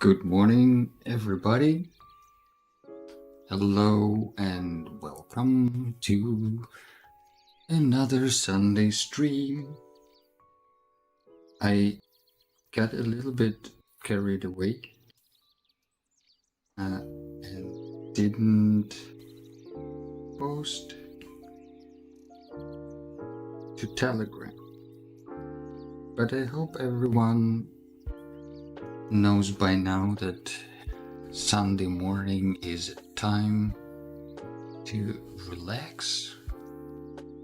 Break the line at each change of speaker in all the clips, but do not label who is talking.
Good morning, everybody. Hello and welcome to another Sunday stream. I got a little bit carried away and didn't post to Telegram. But I hope everyone knows by now that Sunday morning is a time to relax,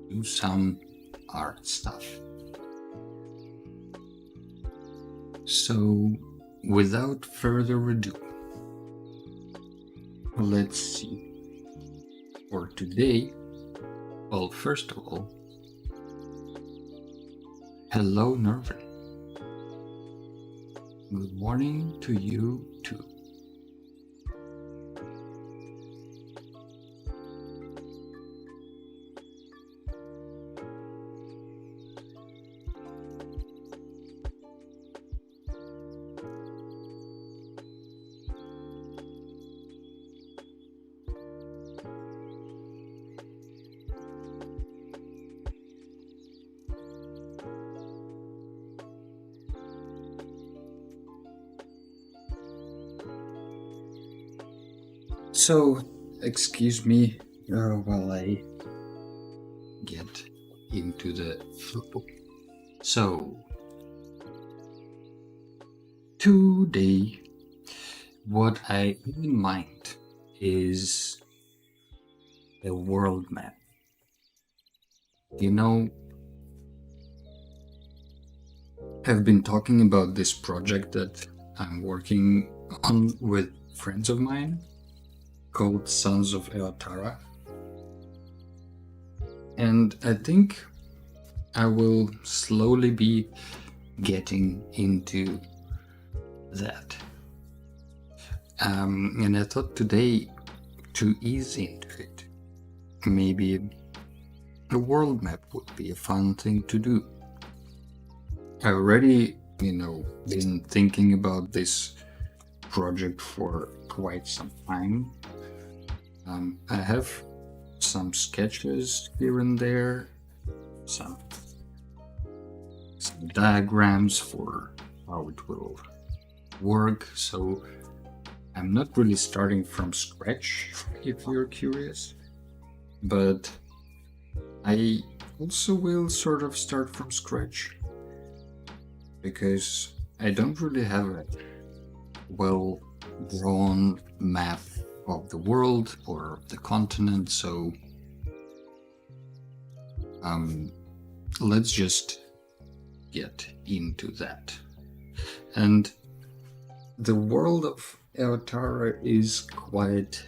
do some art stuff. So, without further ado, let's see. For today, well, first of all, hello, Nervin. Good morning to you too. So, excuse me while I get into the flow. So, today, what I have in mind is a world map. You know, I've been talking about this project that I'm working on with friends of mine called Sons of Eotara. And I think I will slowly be getting into that. And I thought today, to ease into it, maybe a world map would be a fun thing to do. I already, been thinking about this project for quite some time. I have some sketches here and there, some diagrams for how it will work, so I'm not really starting from scratch, if you're curious, but I also will sort of start from scratch because I don't really have a well-drawn map of the world or the continent, so let's just get into that. And the world of Eotara is quite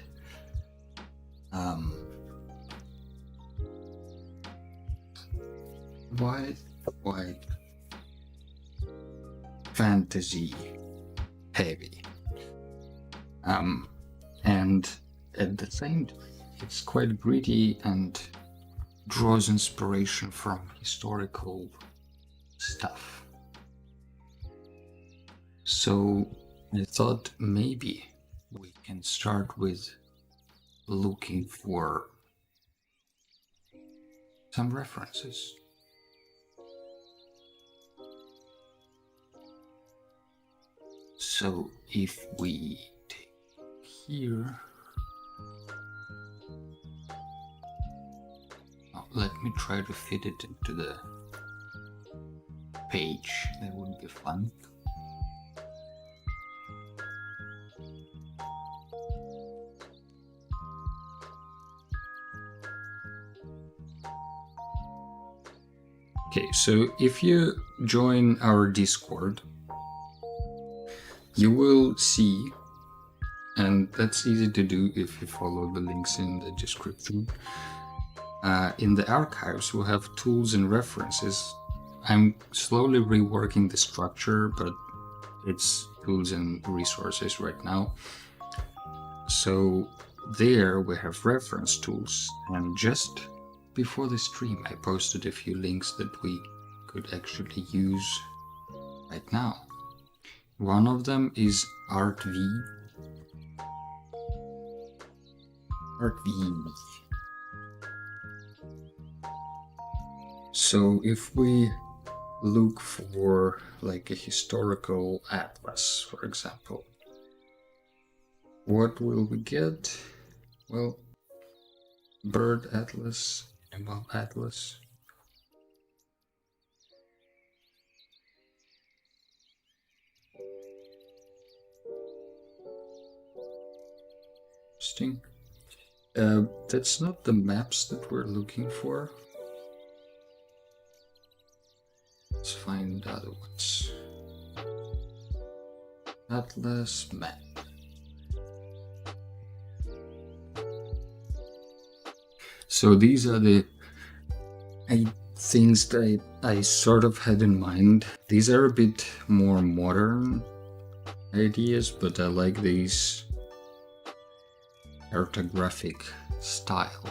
quite fantasy heavy, and at the same time it's quite gritty and draws inspiration from historical stuff. So I thought maybe we can start with looking for some references. So if we take here, let me try to fit it into the page. That would be fun. Okay, so if you join our Discord, you will see, and that's easy to do if you follow the links in the description. In the archives, we'll have tools and references. I'm slowly reworking the structure, but it's tools and resources right now. So there we have reference tools, and just before the stream I posted a few links that we could actually use right now. One of them is Art V. Art V. So if we look for like a historical atlas, for example, what will we get? Well, bird atlas, animal atlas. Interesting. That's not the maps that we're looking for. Let's find other ones. Atlas map. So these are the things that I sort of had in mind. These are a bit more modern ideas, but I like these cartographic style.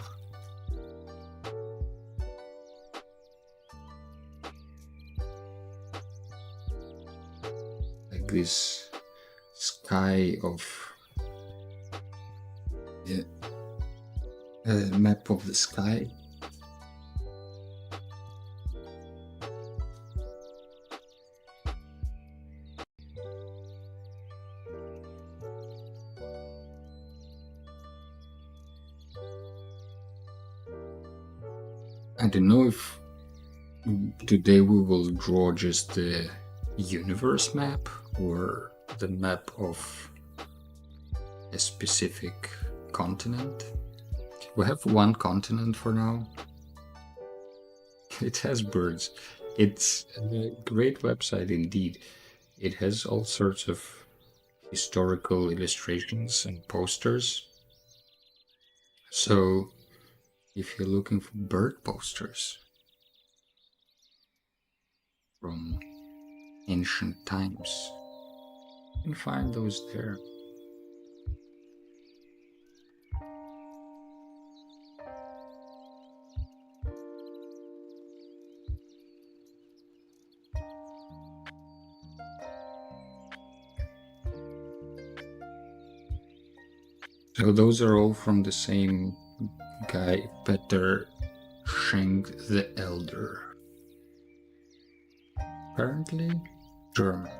Like this sky of map of the sky. I don't know if today we will draw just the universe map or the map of a specific continent. We have one continent for now. It has birds. It's a great website indeed. It has all sorts of historical illustrations and posters. So if you're looking for bird posters from ancient times, you can find those there. So those are all from the same guy, Peter Schenk the Elder. Apparently German,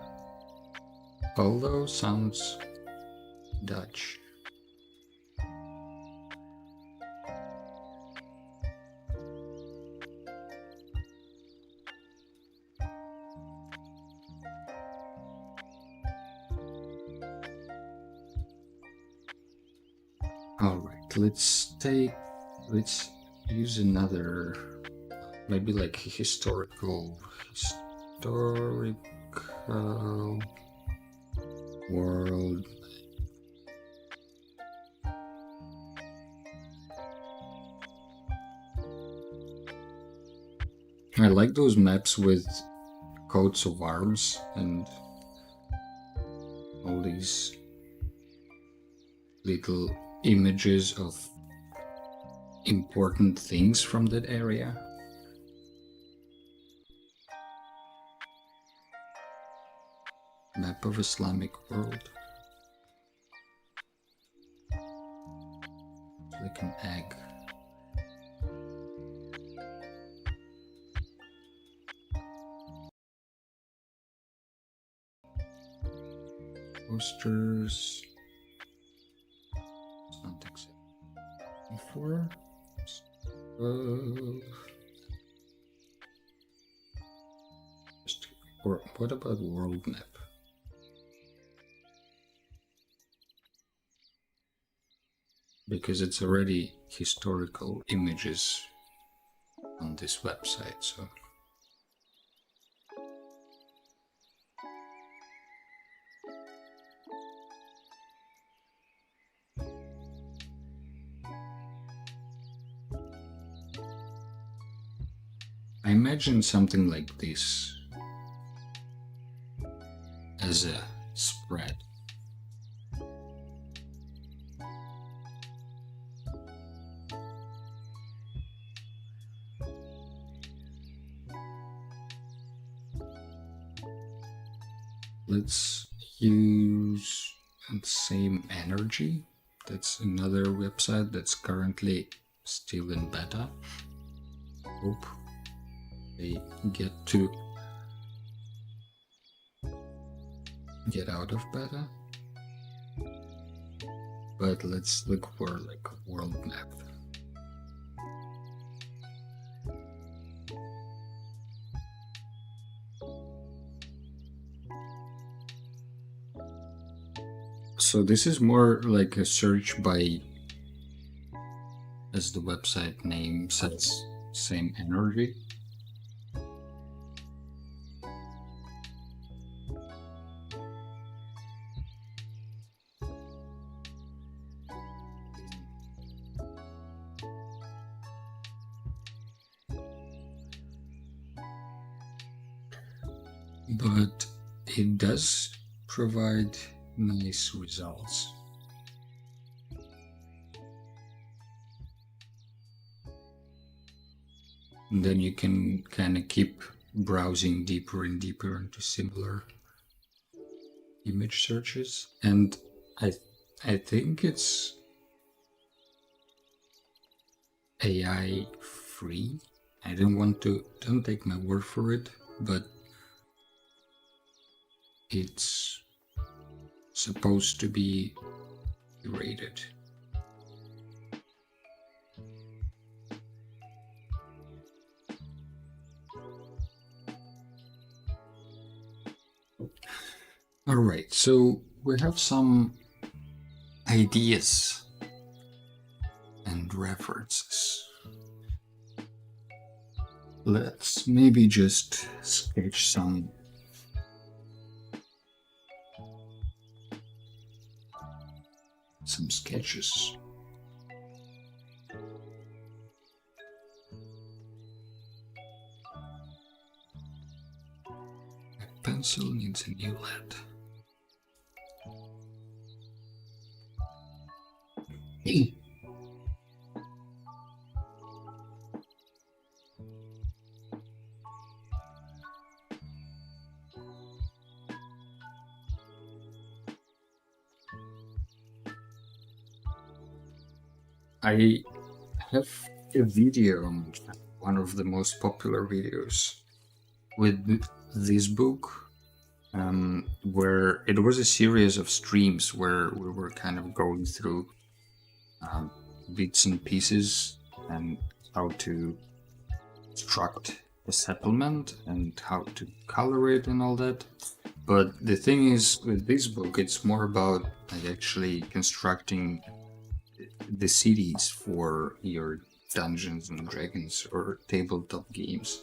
although sounds Dutch. Alright, let's use another, maybe like historical world. I like those maps with coats of arms and all these little images of important things from that area. Map of Islamic world. It's like an egg. Posters. It's not accepted. Before. Or what about world map? Because it's already historical images on this website, so I imagine something like this as a spread. Let's use the same energy. That's another website that's currently still in beta. Hope they get out of beta. But let's look for like a world map. So this is more like a search by, as the website name says, same energy. But it does provide nice results. And then you can kind of keep browsing deeper and deeper into similar image searches. And I think it's AI free. I don't take my word for it, but it's supposed to be rated. All right, so we have some ideas and references. Let's maybe just sketch some sketches. My pencil needs a new lead. I have a video on one of the most popular videos with this book, where it was a series of streams where we were kind of going through bits and pieces and how to construct a settlement and how to color it and all that. But the thing is, with this book, it's more about like actually constructing the cities for your Dungeons and Dragons or tabletop games.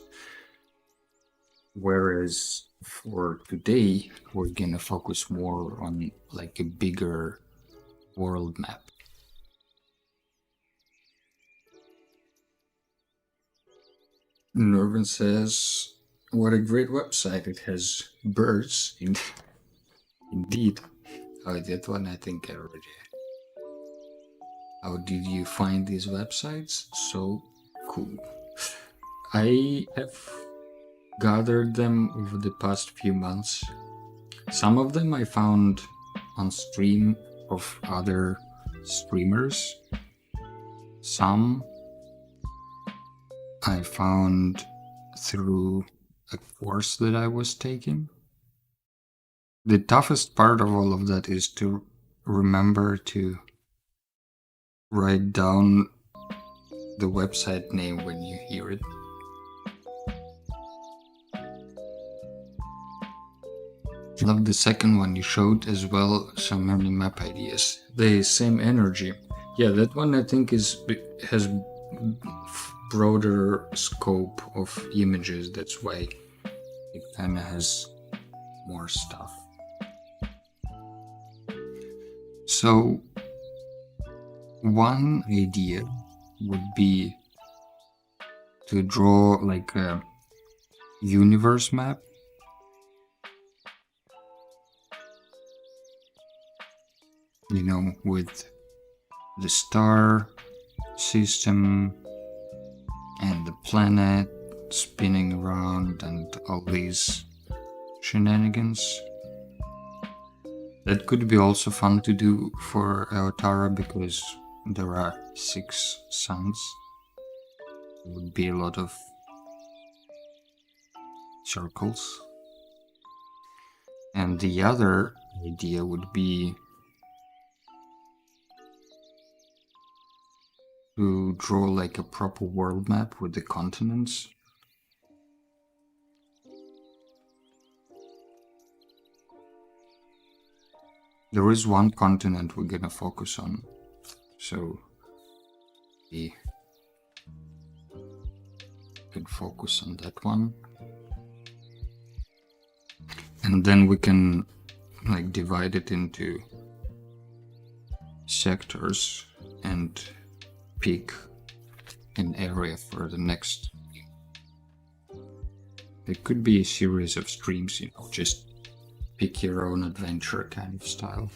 Whereas for today, we're gonna focus more on like a bigger world map. Nervin says, what a great website. It has birds. Indeed. Oh, that one I think I already. How did you find these websites? So cool. I have gathered them over the past few months. Some of them I found on stream of other streamers. Some I found through a course that I was taking. The toughest part of all of that is to remember to write down the website name when you hear it. Love the second one you showed as well, some many map ideas. The same energy. Yeah, that one I think has broader scope of images. That's why it kind of has more stuff. So one idea would be to draw like a universe map. You know, with the star system and the planet spinning around and all these shenanigans. That could be also fun to do for Aotara because there are 6 suns. It would be a lot of circles. And the other idea would be to draw like a proper world map with the continents. There is one continent we're gonna focus on, so we can focus on that one. And then we can like divide it into sectors and pick an area for the next. It could be a series of streams, you know, just pick your own adventure kind of style.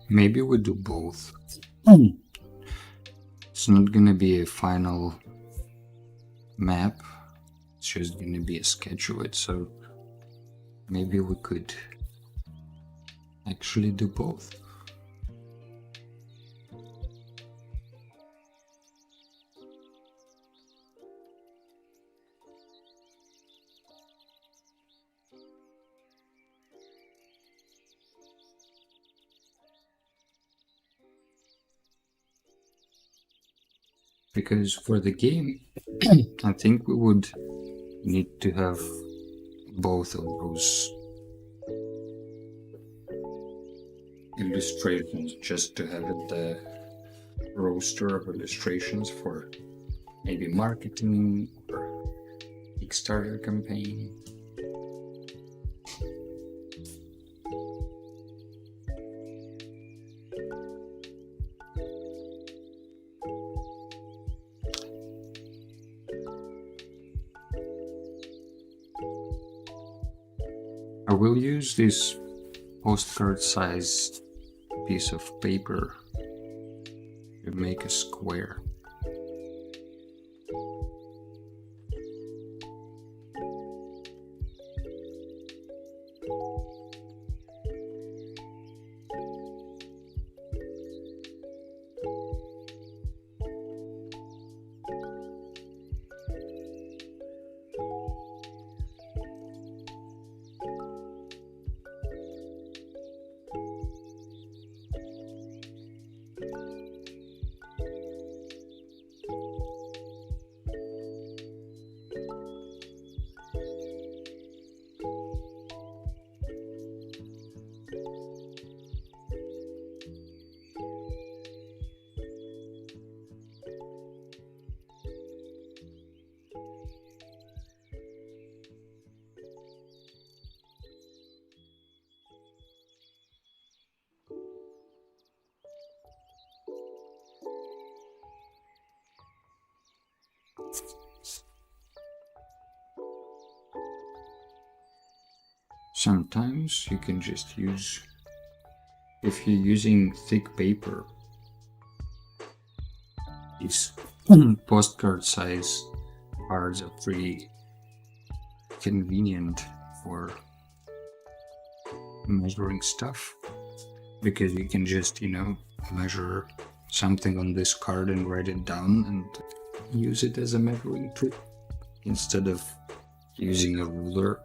Maybe we do both. It's not gonna be a final map, it's just gonna be a sketch of it, so maybe we could actually do both. Because for the game, I think we would need to have both of those illustrations just to have it the roster of illustrations for maybe marketing or Kickstarter campaign. I will use this postcard sized piece of paper to make a square. Sometimes you can just use, if you're using thick paper, these postcard size cards are pretty convenient for measuring stuff, because you can just, you know, measure something on this card and write it down and use it as a measuring tool instead of using a ruler.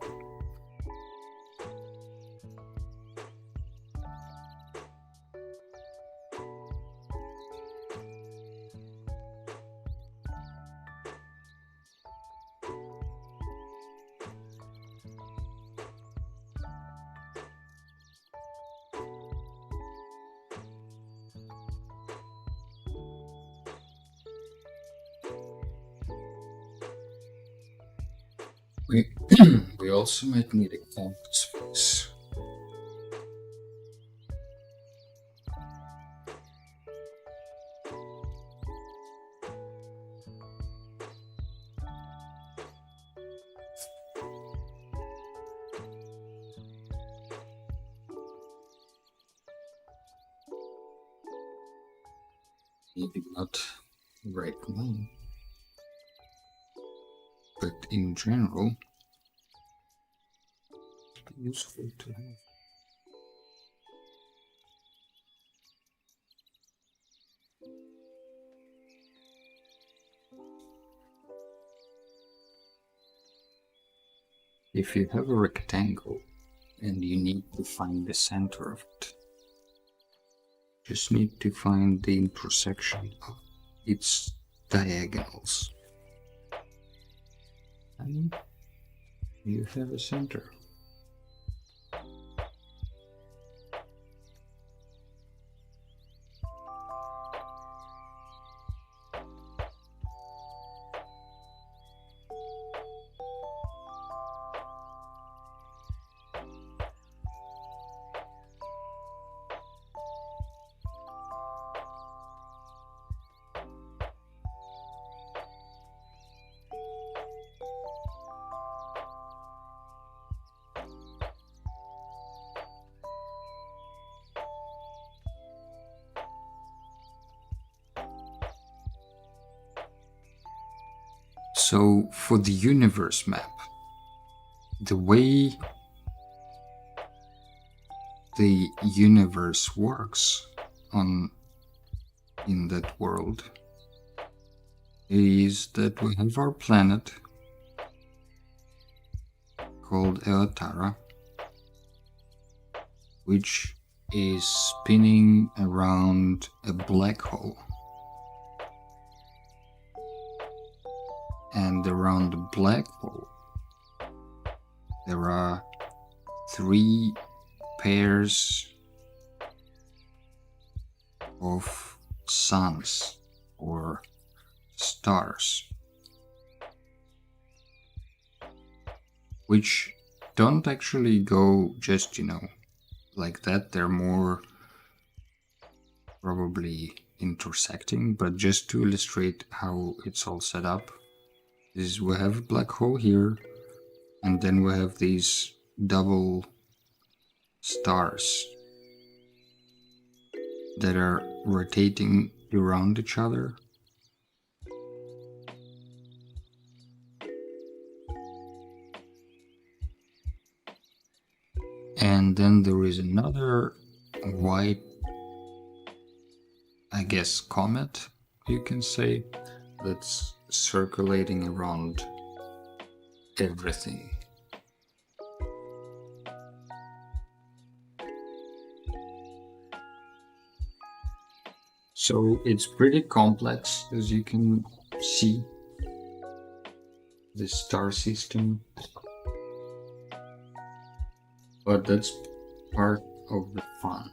We also might need a canvas for this. maybe not right now, but in general, it's useful to have. If you have a rectangle and you need to find the center of it, just need to find the intersection of its diagonals. And you have a center. So for the universe map, the way the universe works in that world is that we have our planet called Eotara, which is spinning around a black hole. And around the black hole, there are 3 pairs of suns or stars, which don't actually go just, like that. They're more probably intersecting, but just to illustrate how it's all set up, is we have a black hole here, and then we have these double stars that are rotating around each other. And then there is another white, I guess, comet, you can say, that's circulating around everything. So it's pretty complex, as you can see, the star system, but that's part of the fun.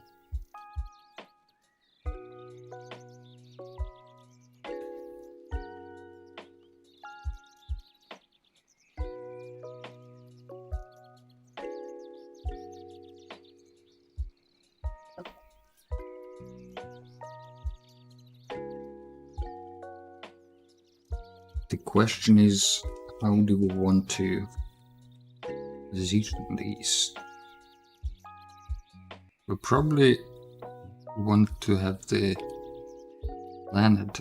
The question is, how do we want to position these? We probably want to have the planet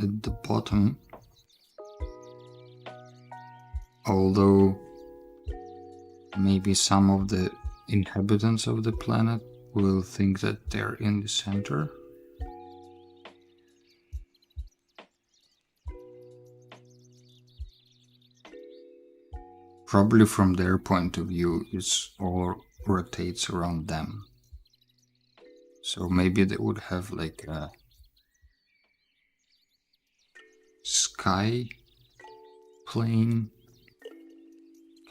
at the bottom, although maybe some of the inhabitants of the planet will think that they're in the center. Probably from their point of view, it's all rotates around them. So maybe they would have like a sky plane,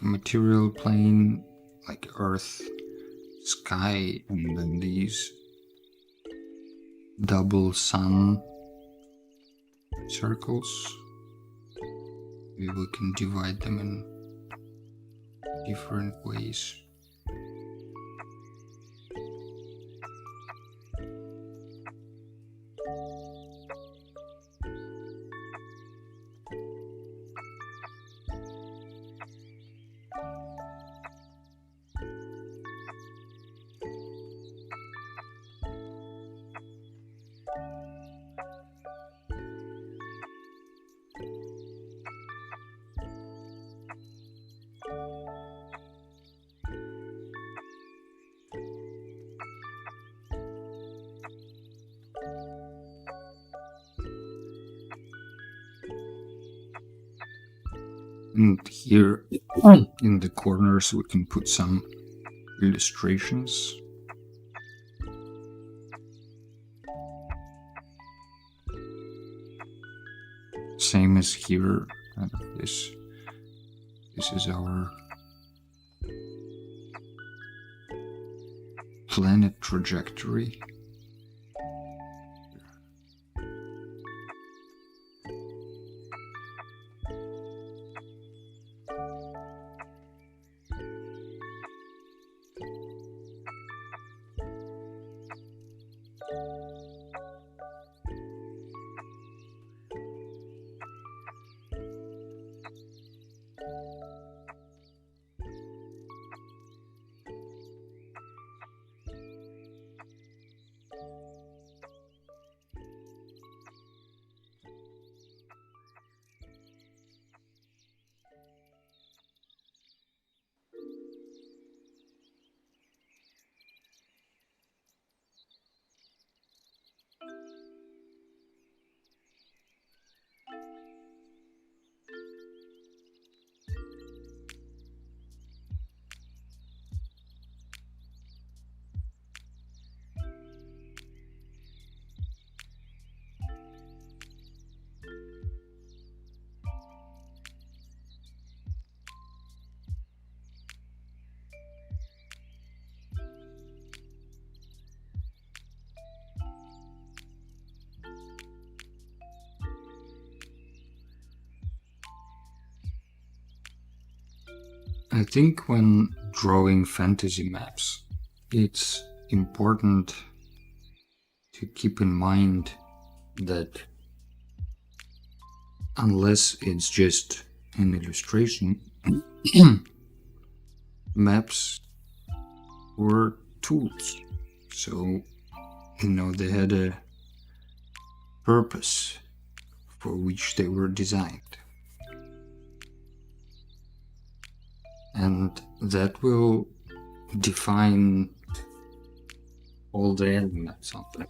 a material plane, like Earth, sky, and then these double sun circles. Maybe we can divide them in different ways. And here in the corners we can put some illustrations. Same as here, kind of this is our planet trajectory. I think when drawing fantasy maps, it's important to keep in mind that unless it's just an illustration, maps were tools. So, they had a purpose for which they were designed. And that will define all the elements of it.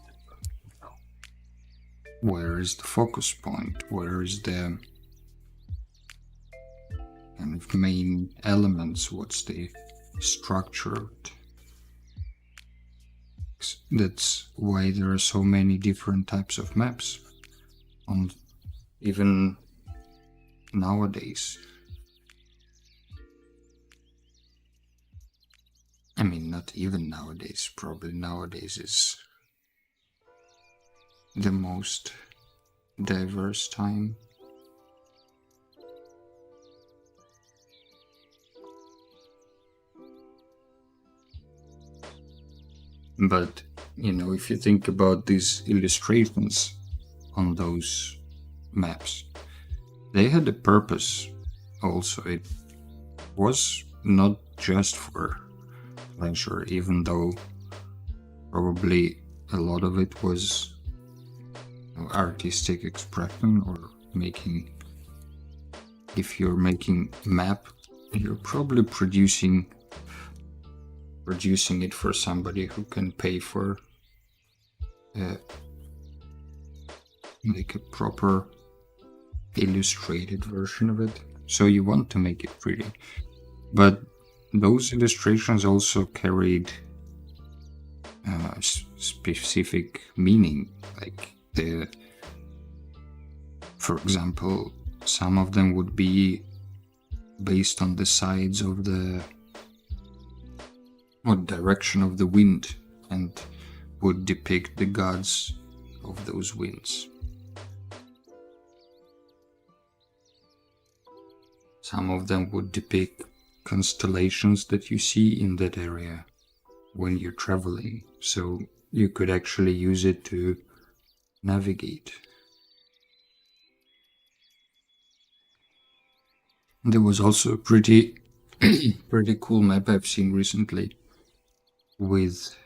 Where is the focus point? Where is the kind of main elements? What's the structure? That's why there are so many different types of maps. And even nowadays, I mean, not even nowadays, probably nowadays is the most diverse time. But, if you think about these illustrations on those maps, they had a purpose also. It was not just for pleasure, even though probably a lot of it was artistic expression or making. If you're making a map, you're probably producing it for somebody who can pay for like a proper illustrated version of it. So you want to make it pretty, but those illustrations also carried specific meaning. Like for example, some of them would be based on the sides of or direction of the wind, and would depict the gods of those winds. Some of them would depict constellations that you see in that area when you're traveling, so you could actually use it to navigate. There was also a pretty cool map I've seen recently with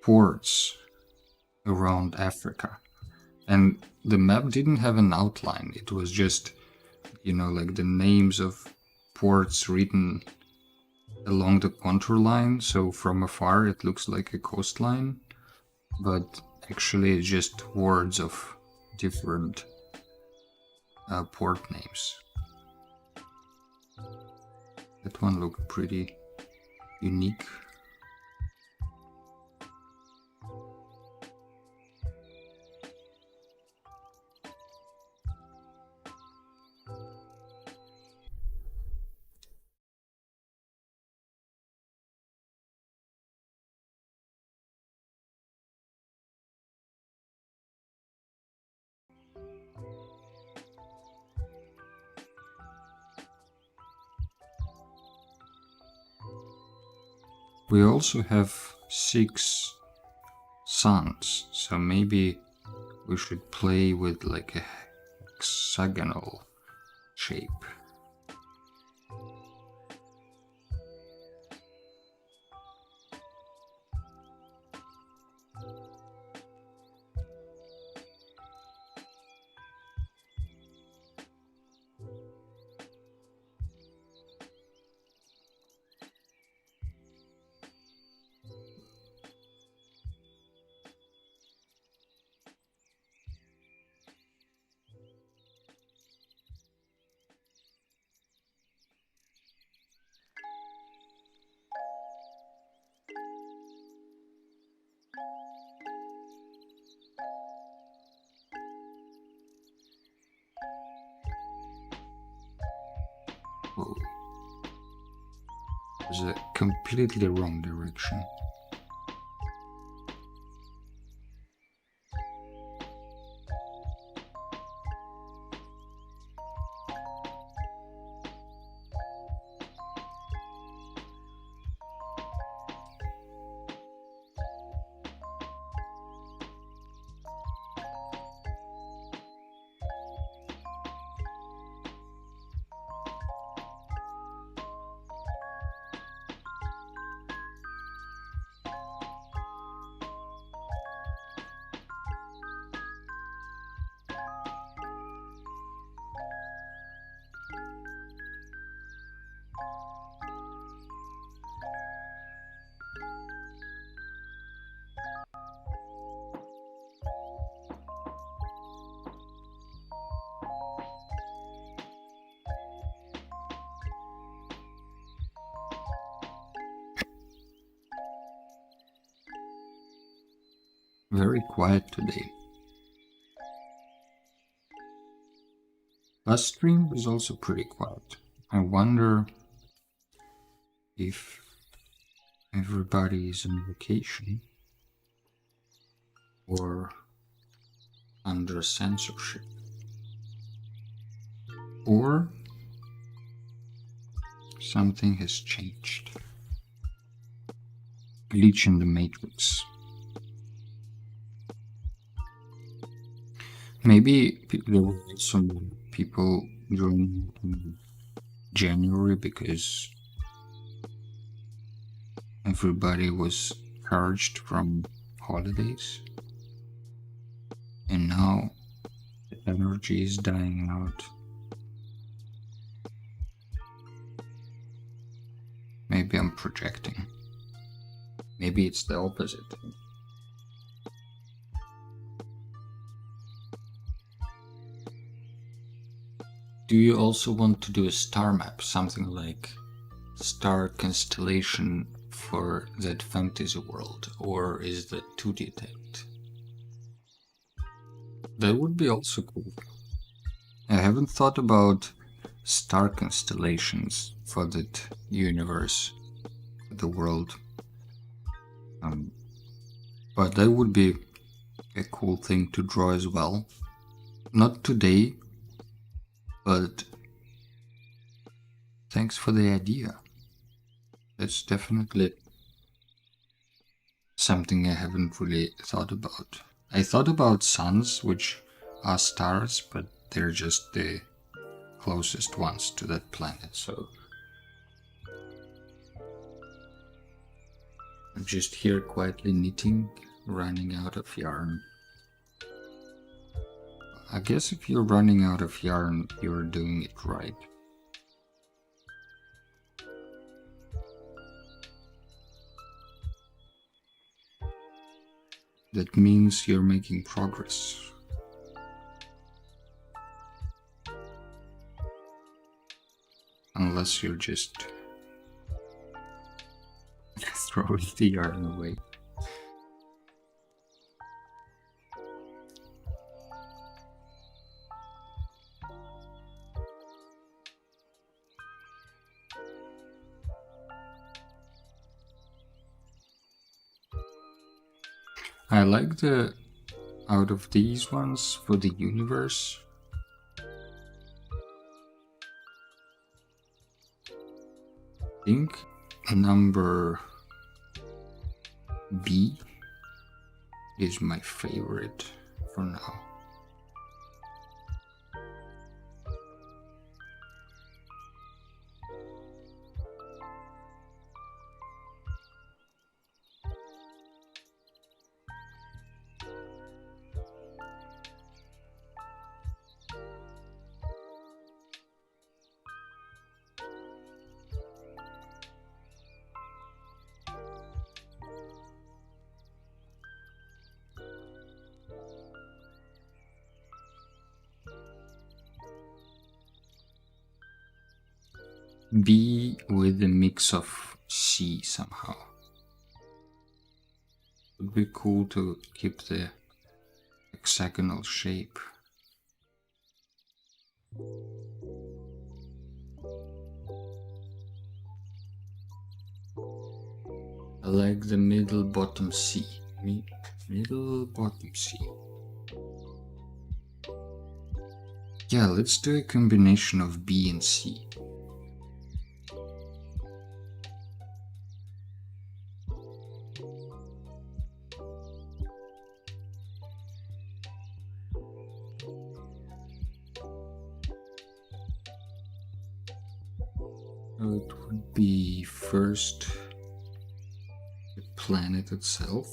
ports around Africa, and the map didn't have an outline. It was just like the names of ports written along the contour line, so from afar it looks like a coastline, but actually it's just words of different port names. That one looked pretty unique. We also have 6 suns, so maybe we should play with like a hexagonal shape. Whoa. It was a completely wrong direction. Very quiet today. Last stream was also pretty quiet. I wonder if everybody is on vacation or under censorship, or something has changed. Glitch in the matrix. Maybe there were some people during January because everybody was charged from holidays, and now the energy is dying out. Maybe I'm projecting. Maybe it's the opposite. Do you also want to do a star map, something like star constellation for that fantasy world, or is that too detailed? That would be also cool. I haven't thought about star constellations for that universe, the world. But that would be a cool thing to draw as well. Not today, but thanks for the idea. That's definitely something I haven't really thought about. I thought about suns, which are stars, but they're just the closest ones to that planet, so I'm just here quietly knitting, running out of yarn. I guess if you're running out of yarn, you're doing it right. That means you're making progress. unless you're just throwing the yarn away. I like the, out of these ones, for the universe, I think number B is my favorite for now. B with a mix of C somehow. Would be cool to keep the hexagonal shape. I like the middle bottom C. Middle bottom C. Yeah, let's do a combination of B and C. It would be first the planet itself,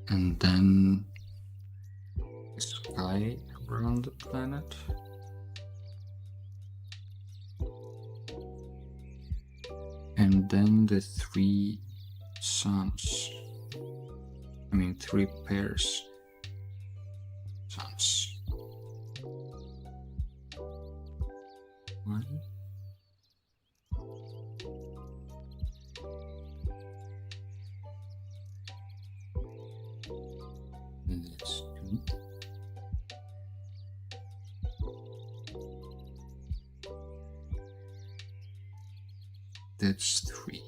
and then the sky around the planet, and then the three suns. I mean, three pairs suns. One. And it's two. That's three.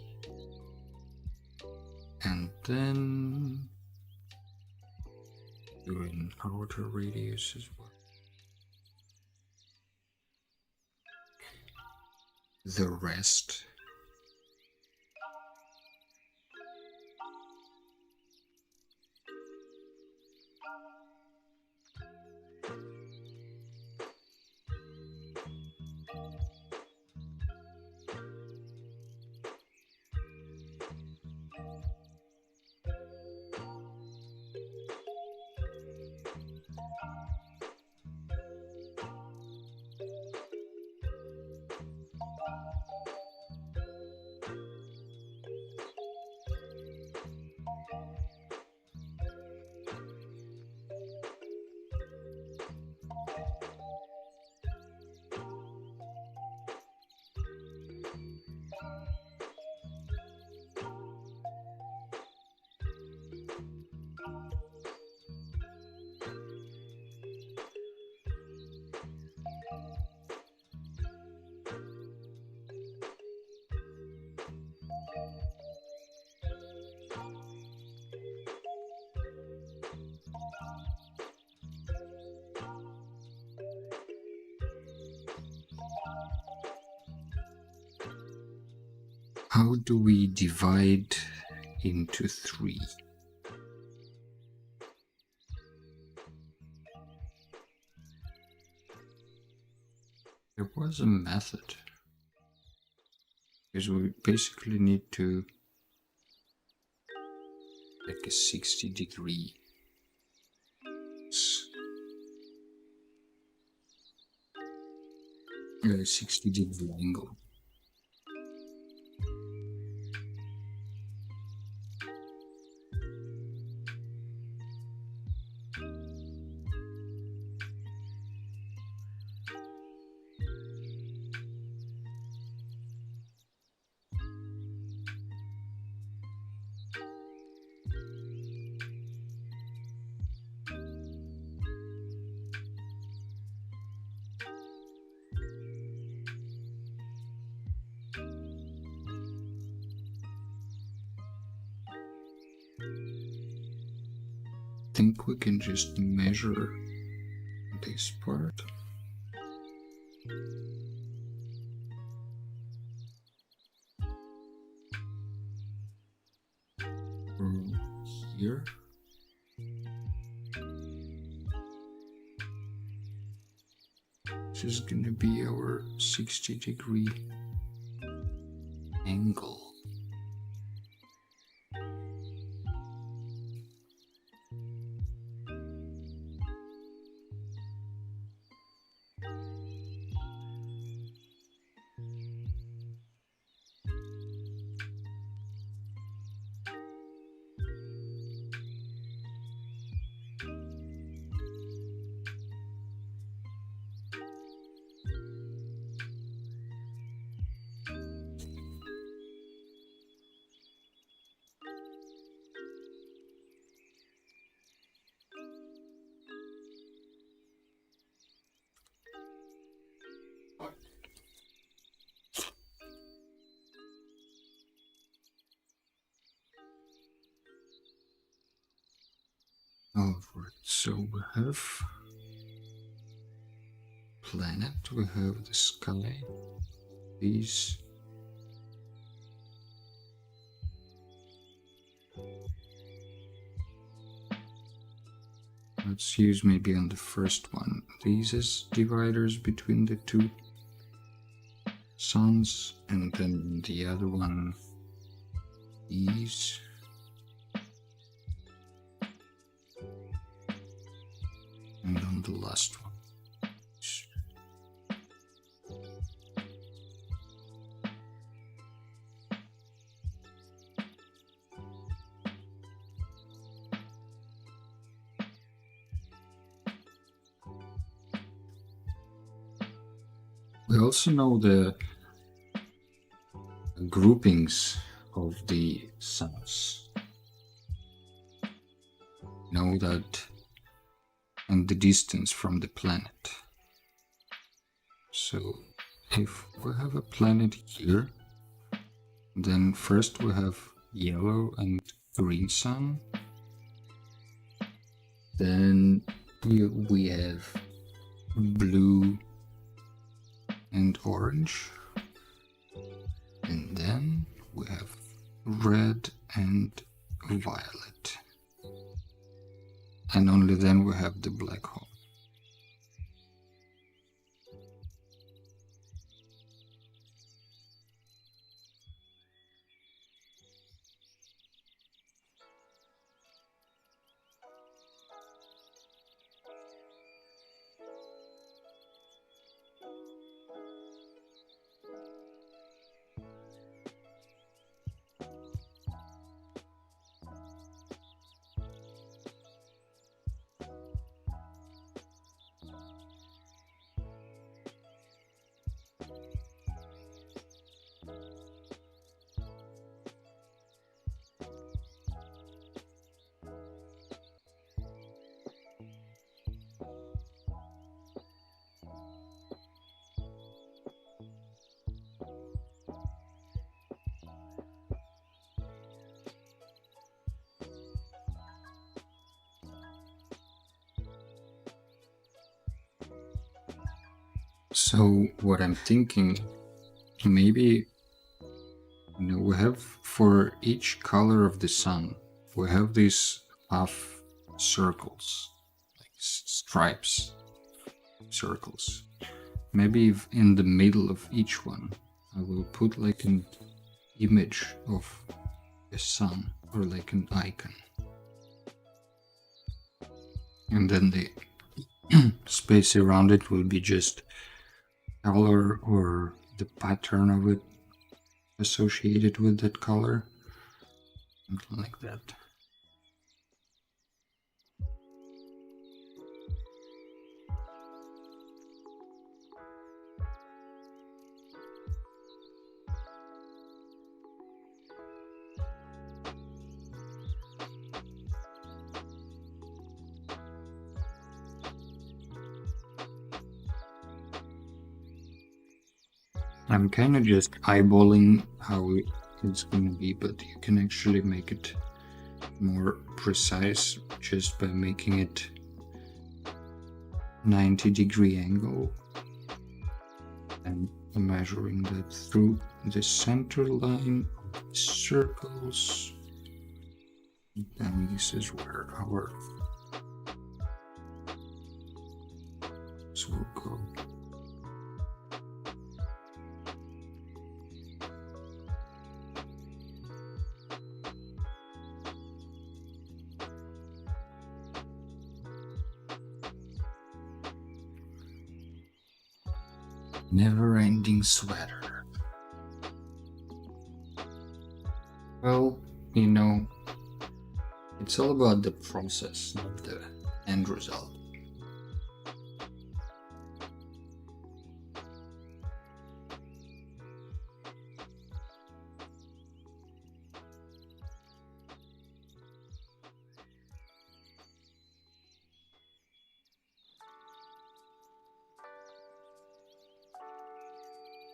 And then doing outer radius as well. The rest. How do we divide into three? There was a method, because we basically need to take a 60-degree a 60-degree angle. think we can just measure this part. From here. This is gonna be our 60-degree angle. Alright, so we have planet, we have the sky, these. Let's use maybe on the first one, these as dividers between the two suns, and then the other one, these. And on the last one. We also know the groupings of the suns. Know that, and the distance from the planet. So if we have a planet here, then first we have yellow and green sun. Then here we have blue and orange. And then we have red and violet. And only then we have the black hole. So what I'm thinking, maybe, we have for each color of the sun, we have these half circles, like stripes, circles. Maybe if in the middle of each one, I will put like an image of a sun or like an icon. And then the space around it will be just color or the pattern of it associated with that color, something like that. I'm kind of just eyeballing how it's going to be, but you can actually make it more precise just by making it 90-degree angle and measuring that through the center line of the circles. And this is where our will go. Never-ending sweater. Well, you know, it's all about the process, not the end result.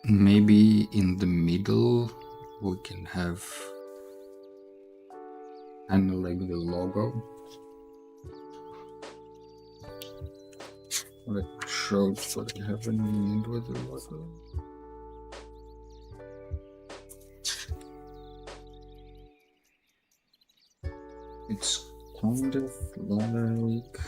Maybe in the middle we can have kind of like the logo. Like showed what I have in mind with the logo. It's kind of like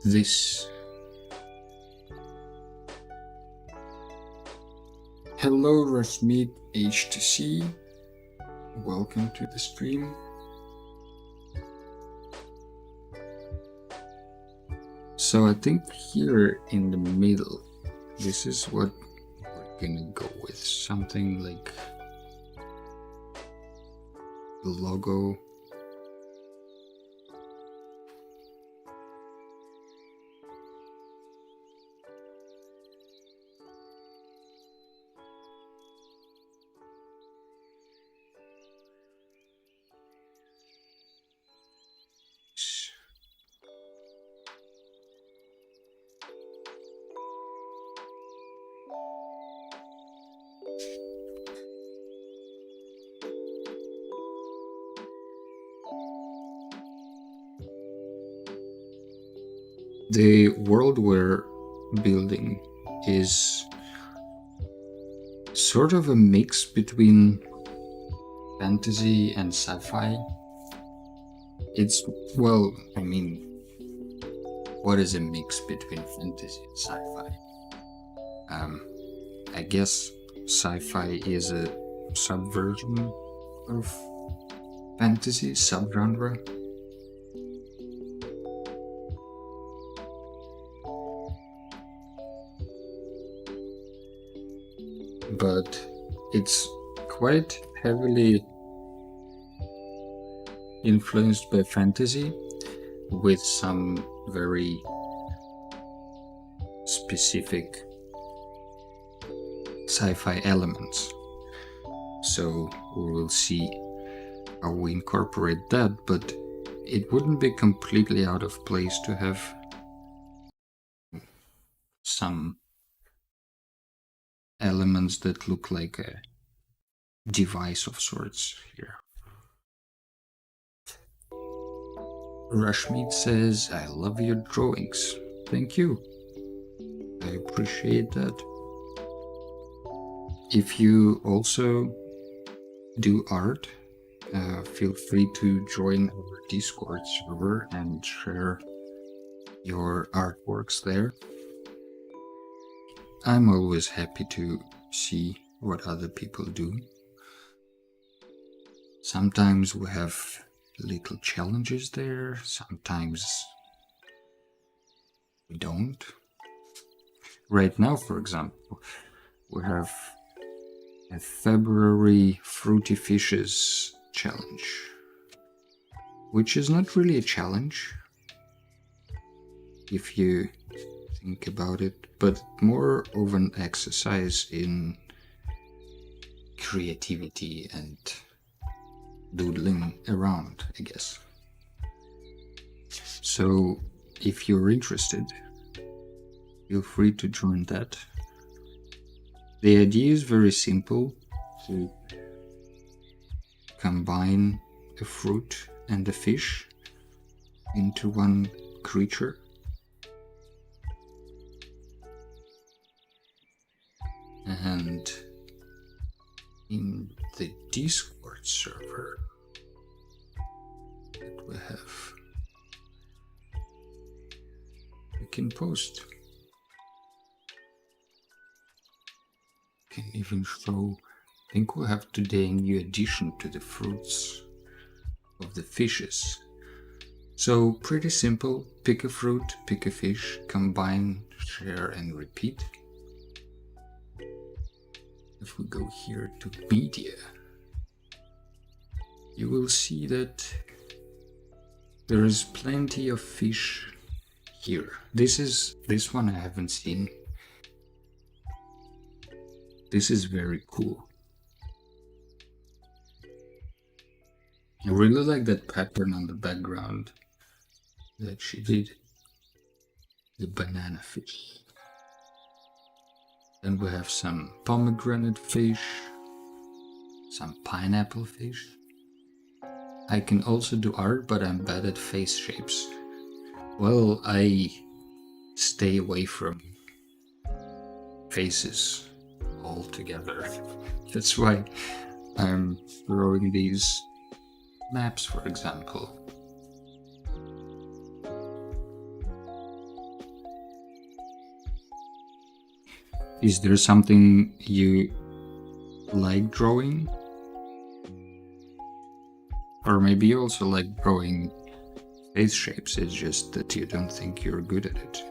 this. Hello Rasmeet HTC, welcome to the stream. So I think here in the middle, this is what we're gonna go with, something like the logo. The world we're building is sort of a mix between fantasy and sci-fi. It's, well, I mean, what is a mix between fantasy and sci-fi? I guess sci-fi is a subversion of fantasy, subgenre. But it's quite heavily influenced by fantasy with some very specific sci-fi elements. So we will see how we incorporate that, but it wouldn't be completely out of place to have some elements that look like a device of sorts here. Rashmeet says, I love your drawings. Thank you. I appreciate that. If you also do art, feel free to join our Discord server and share your artworks there. I'm always happy to see what other people do. Sometimes we have little challenges there, sometimes we don't. Right now, for example, we have a February Fruity Fishes challenge, which is not really a challenge if you think about it, but more of an exercise in creativity and doodling around, I guess. So if you're interested, feel free to join that. The idea is very simple: to combine a fruit and a fish into one creature. And in the Discord server that we have, you can post. Can even show, I think we have today a new addition to the fruits of the fishes. So pretty simple: pick a fruit, pick a fish, combine, share and repeat. If we go here to media, you will see that there is plenty of fish here. This one I haven't seen. This is very cool. I really like that pattern on the background that she did. The banana fish. Then we have some pomegranate fish, some pineapple fish. I can also do art, but I'm bad at face shapes. Well, I stay away from faces altogether. That's why I'm drawing these maps, for example. Is there something you like drawing? Or maybe you also like drawing face shapes, it's just that you don't think you're good at it.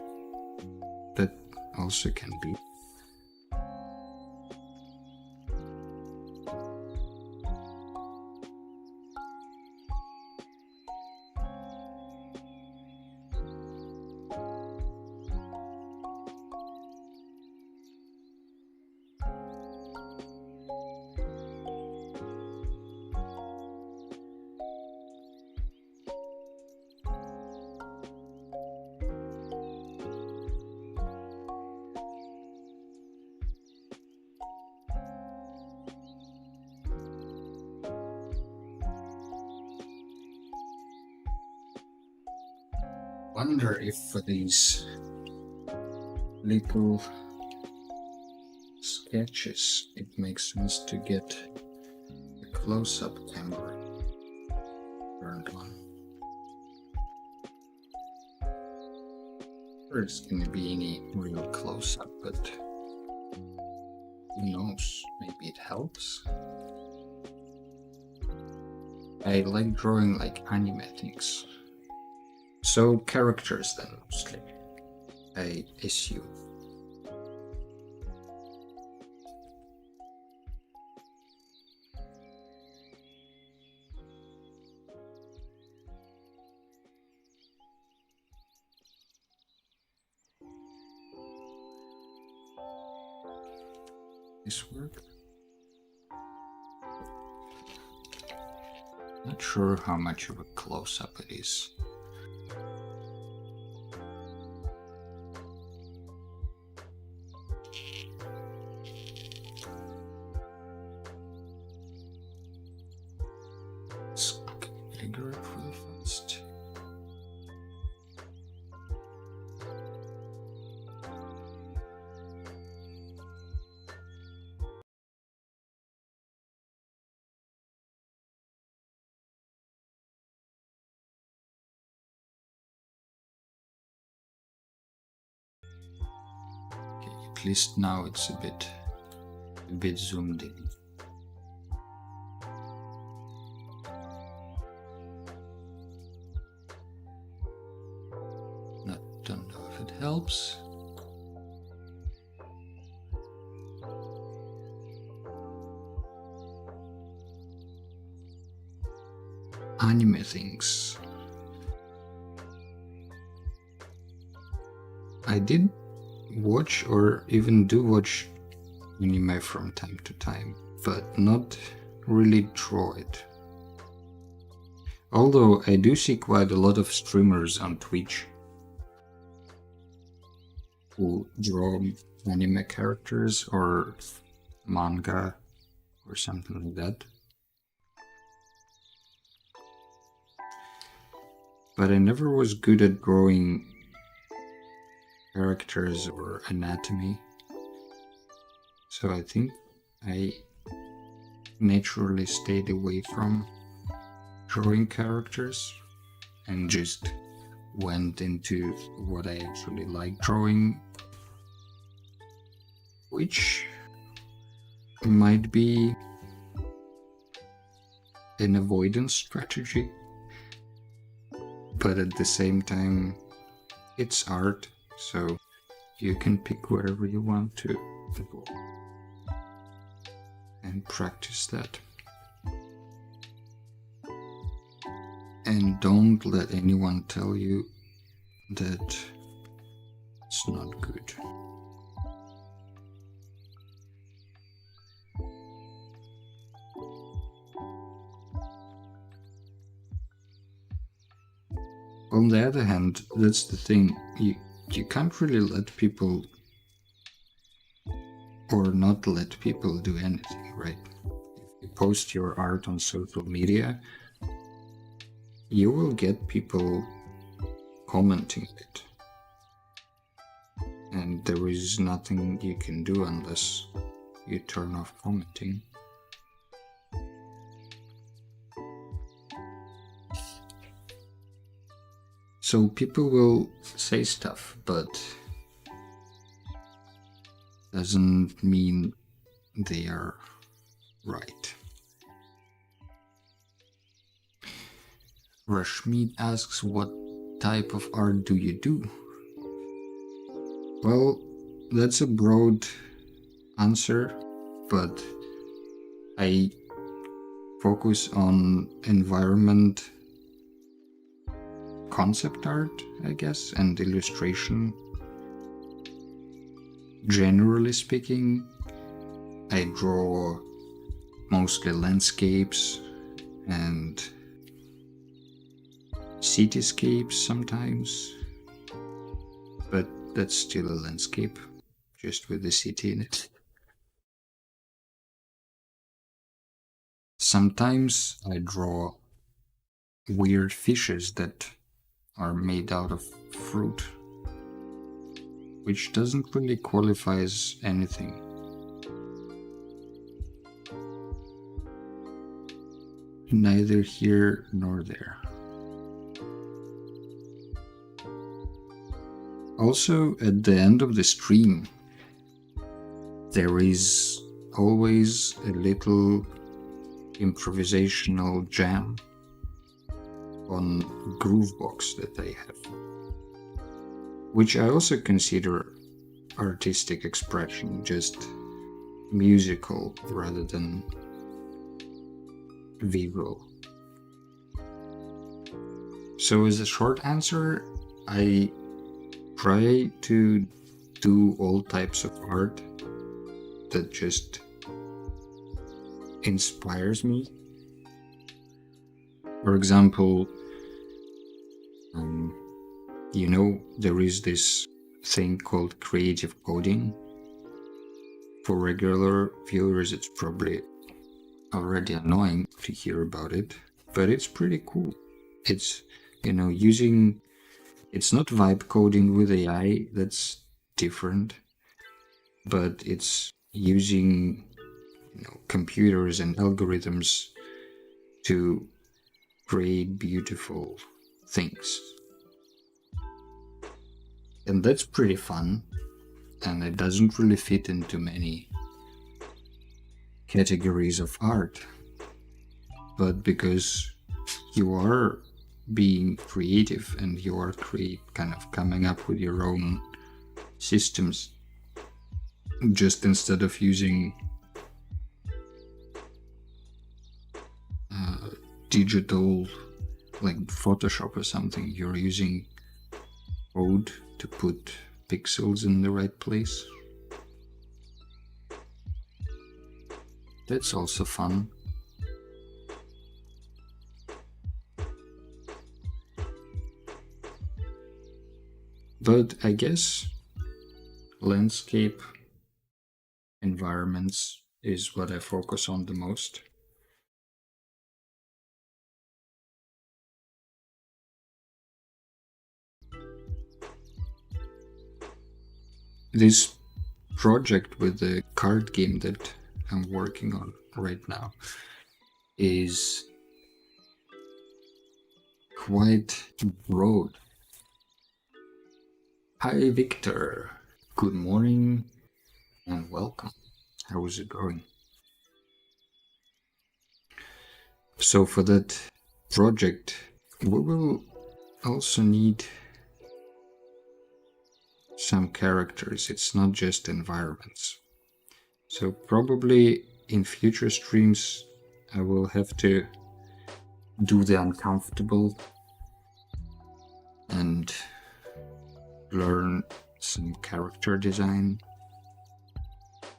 That also can be. Wonder if for these little sketches it makes sense to get a close-up camera turned on. There's gonna be any real close-up, but who knows, maybe it helps. I like drawing like anime things. So characters then, mostly, I assume. This work? Not sure how much of a close-up it is. Figure it for the first. Okay, at least now it's a bit zoomed in. Don't know if it helps. anime things. I did watch, or even do watch, anime from time to time, but not really draw it. Although I do see quite a lot of streamers on Twitch who draw anime characters or manga or something like that. But I never was good at drawing characters or anatomy. So I think I naturally stayed away from drawing characters and just went into what I actually like drawing, which might be an avoidance strategy, but at the same time it's art, so you can pick whatever you want to and practice that. And don't let anyone tell you that it's not good. On the other hand, that's the thing, you can't really let people, or not let people, do anything, right? If you post your art on social media, you will get people commenting it. And there is nothing you can do unless you turn off commenting. So people will say stuff, but doesn't mean they are right. Rashmid asks, what type of art do you do? Well, that's a broad answer, but I focus on environment, concept art, I guess, and illustration. Generally speaking, I draw mostly landscapes and cityscapes sometimes, but that's still a landscape, just with the city in it. Sometimes I draw weird fishes that are made out of fruit, which doesn't really qualify as anything. Neither here nor there. Also, at the end of the stream, there is always a little improvisational jam on Groovebox that I have, which I also consider artistic expression, just musical rather than visual. So as a short answer, I try to do all types of art that just inspires me. For example, there is this thing called creative coding. For regular viewers, it's probably already annoying to hear about it, but it's pretty cool. It's, it's not vibe coding with AI, that's different, but it's using computers and algorithms to create beautiful things. And that's pretty fun, and it doesn't really fit into many categories of art. But because you are being creative and you are kind of coming up with your own systems, just instead of using digital like Photoshop or something, you're using code to put pixels in the right place. That's also fun. But I guess landscape environments is what I focus on the most. This project with the card game that I'm working on right now is quite broad. Hi, Victor. Good morning and welcome. How's it going? So, for that project, we will also need some characters. It's not just environments. So, probably in future streams, I will have to do the uncomfortable and learn some character design,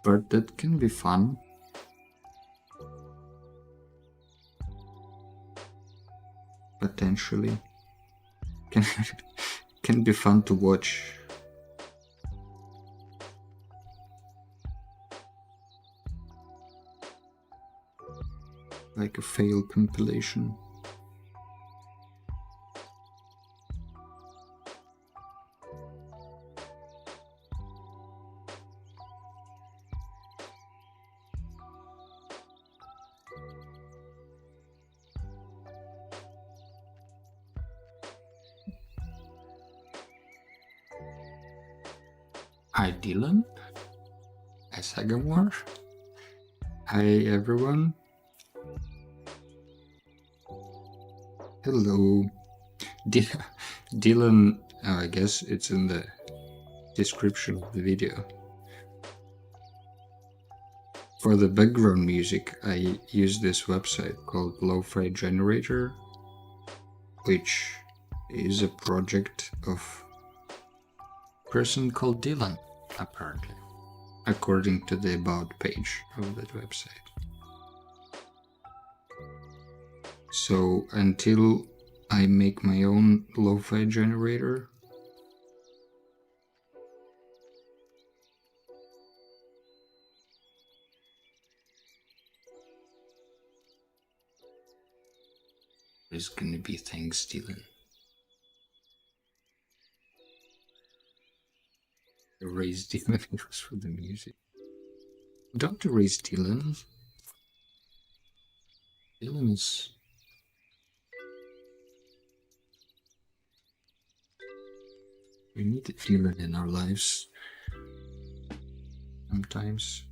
but that can be fun. Potentially can be fun to watch. Like a fail compilation. Hi Dylan, hi Sagamore, hi everyone. Hello. Dylan, I guess it's in the description of the video. For the background music, I use this website called Lo-Fi Generator, which is a project of a person called Dylan, apparently, according to the about page of that website. So until I make my own lo-fi generator, there's gonna be thanks, Dylan. Erase Dylan goes for the music. Don't erase Dylan. Dylan is... We need Dylan in our lives. Sometimes.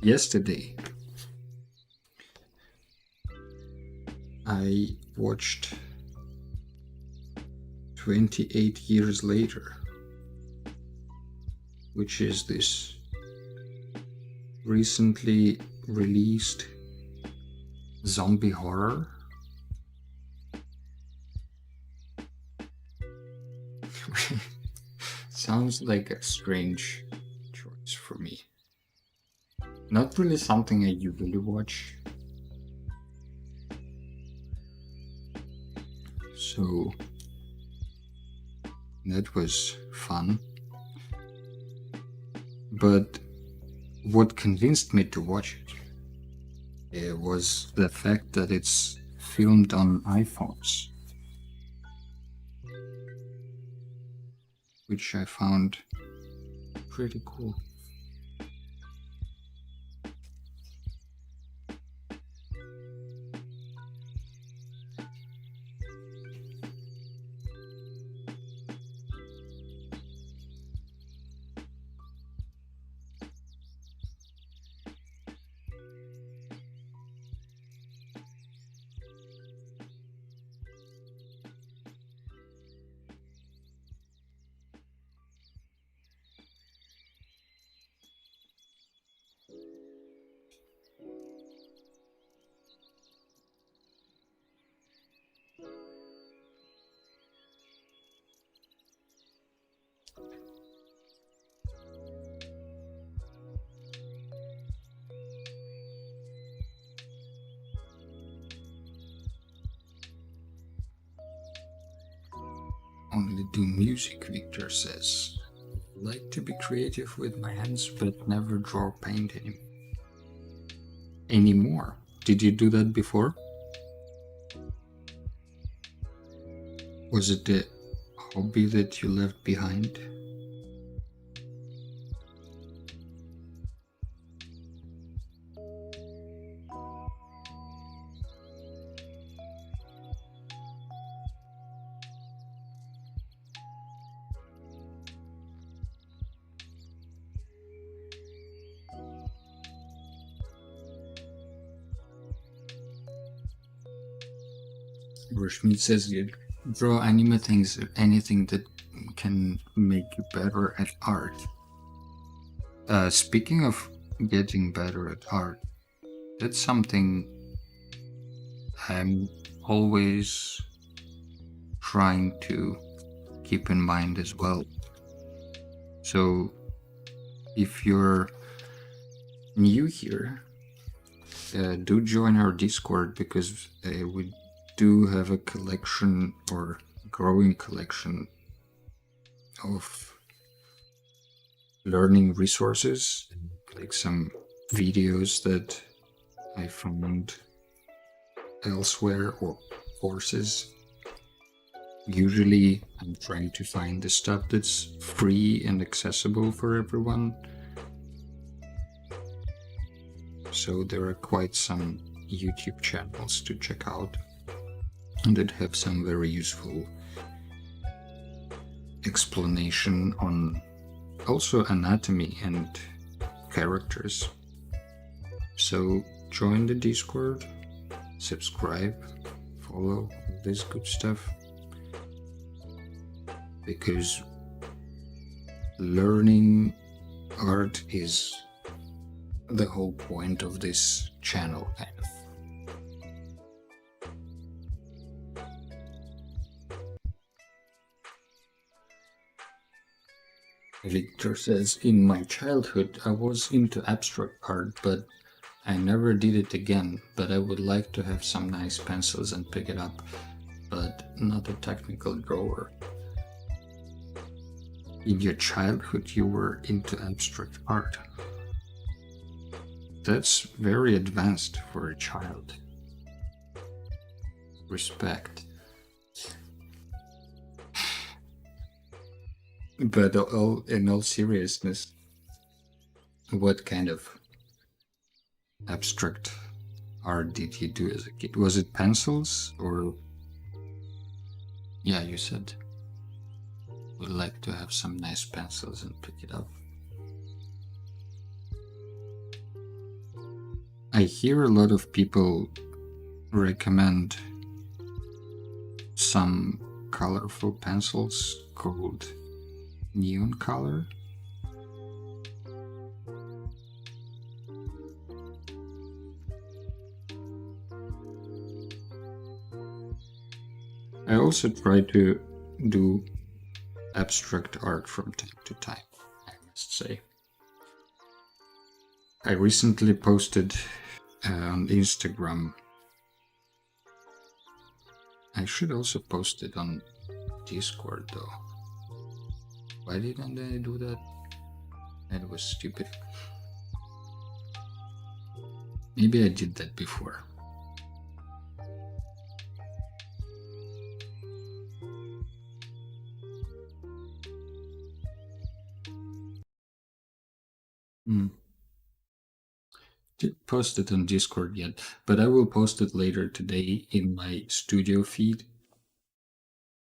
Yesterday, I watched 28 Years Later, which is this recently released zombie horror. Sounds like a strange choice for me. Not really something I usually watch. So that was fun. But what convinced me to watch it was the fact that it's filmed on iPhones, which I found pretty cool. only do music, Victor says. I like to be creative with my hands, but never draw paint anymore. Did you do that before? Was it the hobby that you left behind? Rashmit says you draw anime things, anything that can make you better at art. Speaking of getting better at art, that's something I'm always trying to keep in mind as well. So if you're new here, do join our Discord, because we do have a collection, or growing collection, of learning resources, like some videos that I found elsewhere, or courses. Usually I'm trying to find the stuff that's free and accessible for everyone. So there are quite some YouTube channels to check out that have some very useful explanation on also anatomy and characters. So join the Discord, subscribe, follow, all this good stuff, because learning art is the whole point of this channel, kind of. Victor says, in my childhood I was into abstract art, but I never did it again, but I would like to have some nice pencils and pick it up, but not a technical drawer. In your childhood you were into abstract art. That's very advanced for a child. Respect. But in all seriousness, what kind of abstract art did you do as a kid? Was it pencils, or... Yeah, you said would like to have some nice pencils and pick it up. I hear a lot of people recommend some colorful pencils called neon color. I also try to do abstract art from time to time, I must say. I recently posted on Instagram. I should also post it on Discord though. Why didn't I do that? That was stupid. Maybe I did that before. Didn't post it on Discord yet, but I will post it later today in my studio feed.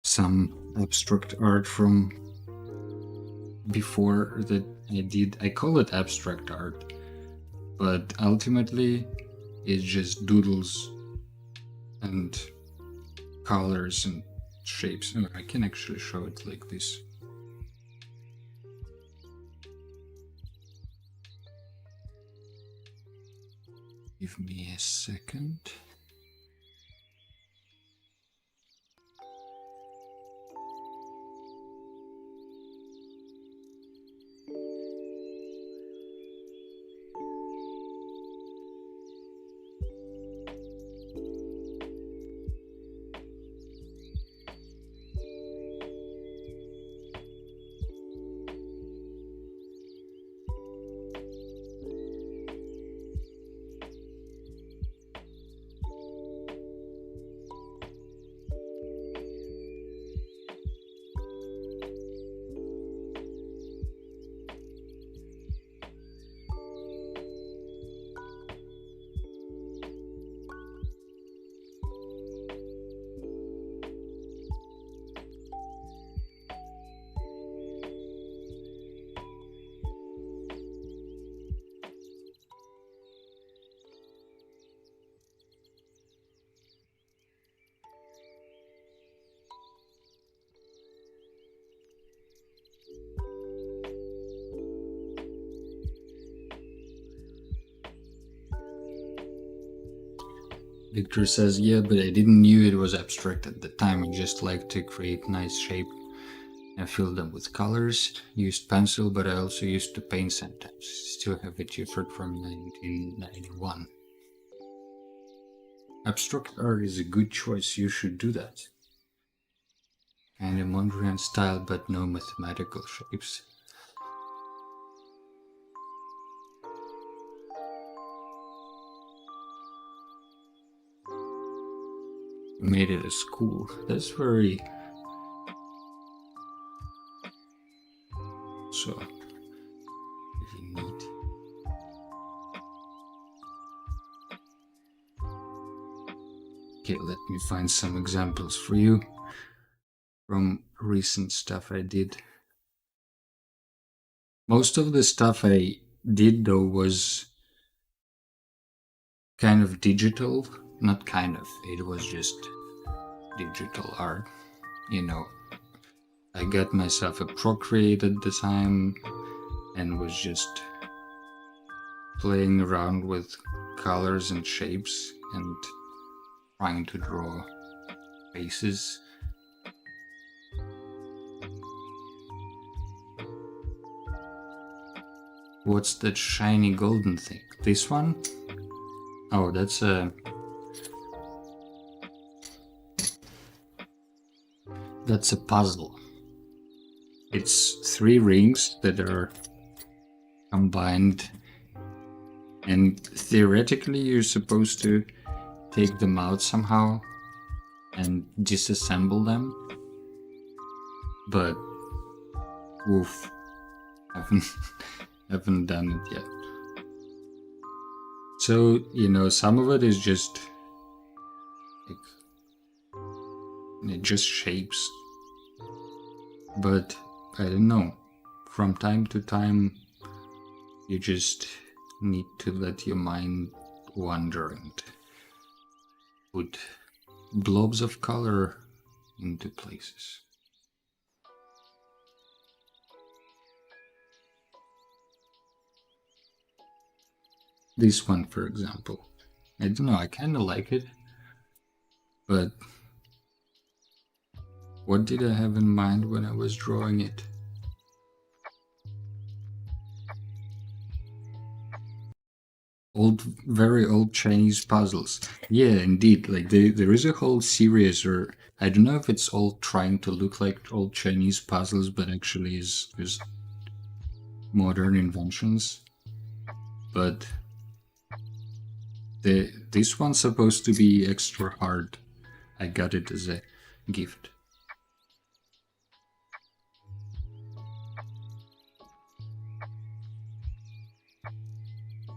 Some abstract art from before that I did. I call it abstract art, but ultimately it's just doodles and colors and shapes. Oh, I can actually show it like this. Give me a second. Victor says, yeah, but I didn't knew it was abstract at the time. I just like to create nice shape and fill them with colors. Used pencil, but I also used to paint sometimes. Still have a t-shirt from 1991. Abstract art is a good choice. You should do that. Kind of Mondrian style, but no mathematical shapes. Made it a school. That's very so very neat. Okay, let me find some examples for you from recent stuff I did. Most of the stuff I did though was kind of digital, not kind of, it was just digital art. You know, I got myself a Procreate at the time and was just playing around with colors and shapes and trying to draw faces. What's that shiny golden thing? This one? Oh, that's a puzzle. It's 3 rings that are combined, and theoretically you're supposed to take them out somehow and disassemble them, but oof, haven't done it yet. So, you know, some of it is just like, it just shapes, but I don't know, from time to time you just need to let your mind wander and put blobs of color into places. This one, for example, I don't know, I kind of like it, but what did I have in mind when I was drawing it? Very old Chinese puzzles. Yeah, indeed. Like there is a whole series, or I don't know if it's all trying to look like old Chinese puzzles, but actually is just modern inventions. But this one's supposed to be extra hard. I got it as a gift.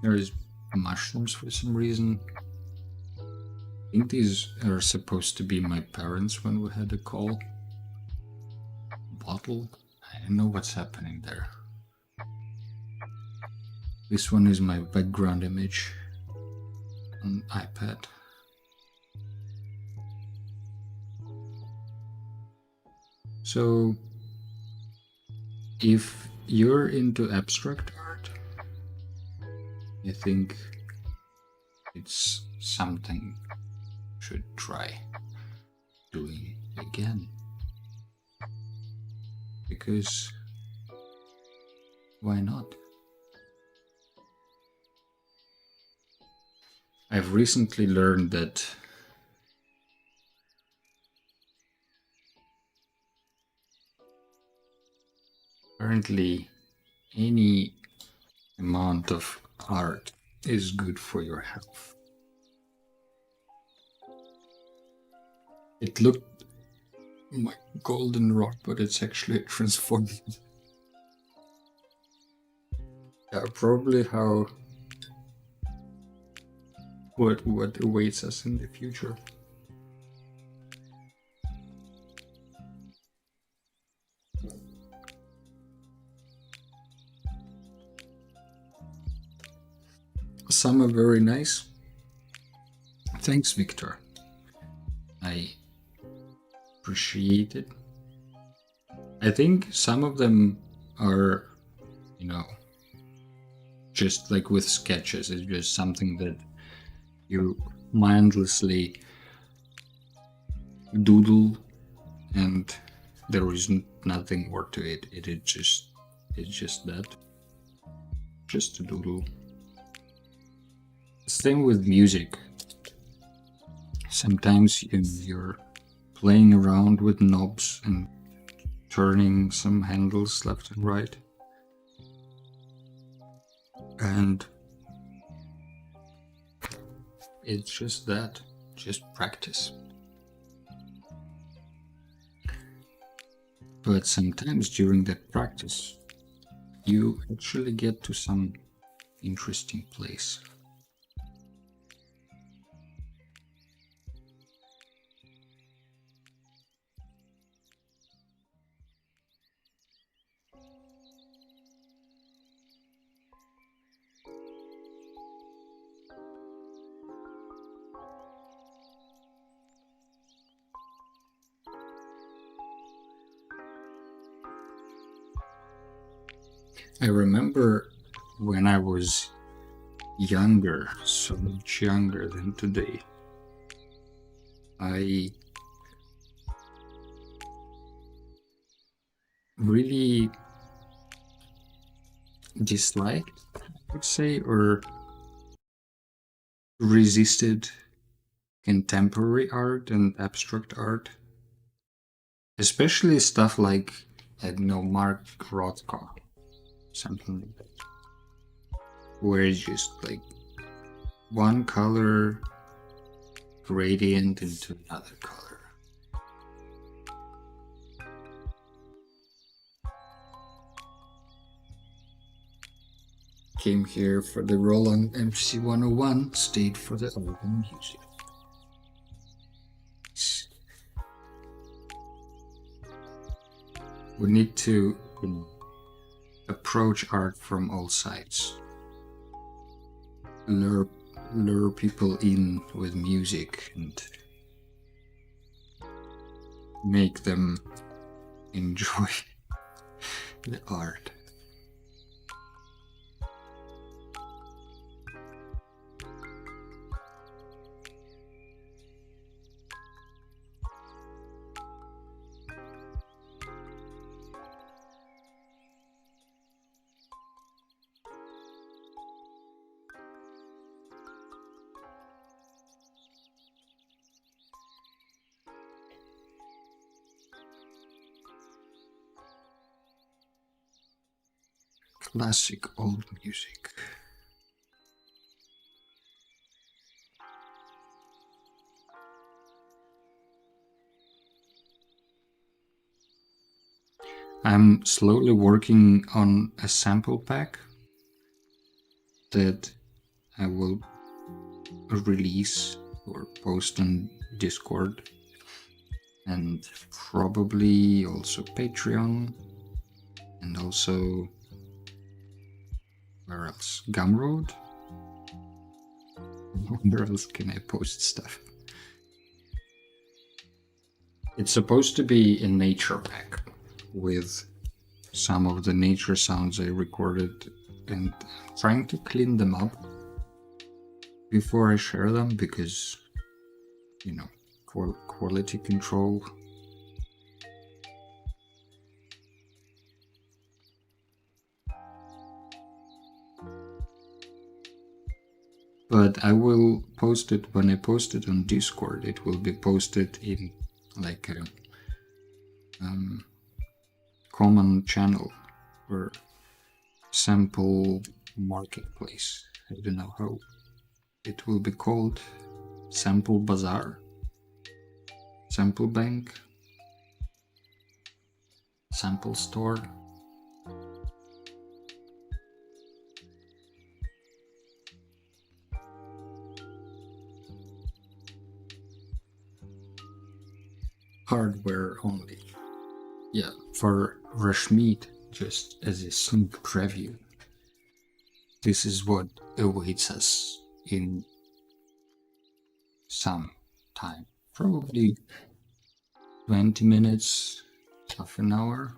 There is mushrooms for some reason. I think these are supposed to be my parents when we had a call. Bottle? I don't know what's happening there. This one is my background image on iPad. So, if you're into abstract art, I think it's something you should try doing again. Because why not? I've recently learned that apparently any amount of art is good for your health. It looked like golden rock, but it's actually transformed. Yeah, probably how what awaits us in the future. Some are very nice. Thanks, Victor. I appreciate it. I think some of them are, you know, just like with sketches, it's just something that you mindlessly doodle, and there isn't nothing more to it. It's just that, just a doodle. Same with music. Sometimes you're playing around with knobs and turning some handles left and right, and it's just that, just practice. But sometimes during that practice, you actually get to some interesting place. I remember when I was younger, so much younger than today, I really disliked, I would say, or resisted contemporary art and abstract art, especially stuff like, I don't know, Mark Rothko, something like that, where it's just like one color gradient into another color. Came here for the Roland MC101, stayed for the album music. We need to approach art from all sides. Lure people in with music and make them enjoy the art. Classic old music. I'm slowly working on a sample pack that I will release or post on Discord and probably also Patreon, and also where else? Gumroad? Where else can I post stuff? It's supposed to be a nature pack with some of the nature sounds I recorded, and I'm trying to clean them up before I share them because, you know, quality control. But I will post it when I post it on Discord. It will be posted in like a common channel or sample marketplace. I don't know how it will be called. Sample Bazaar, Sample Bank, Sample Store. Hardware only. Yeah, for Rashmeet, just as a sneak preview, this is what awaits us in some time. Probably 20 minutes, half an hour.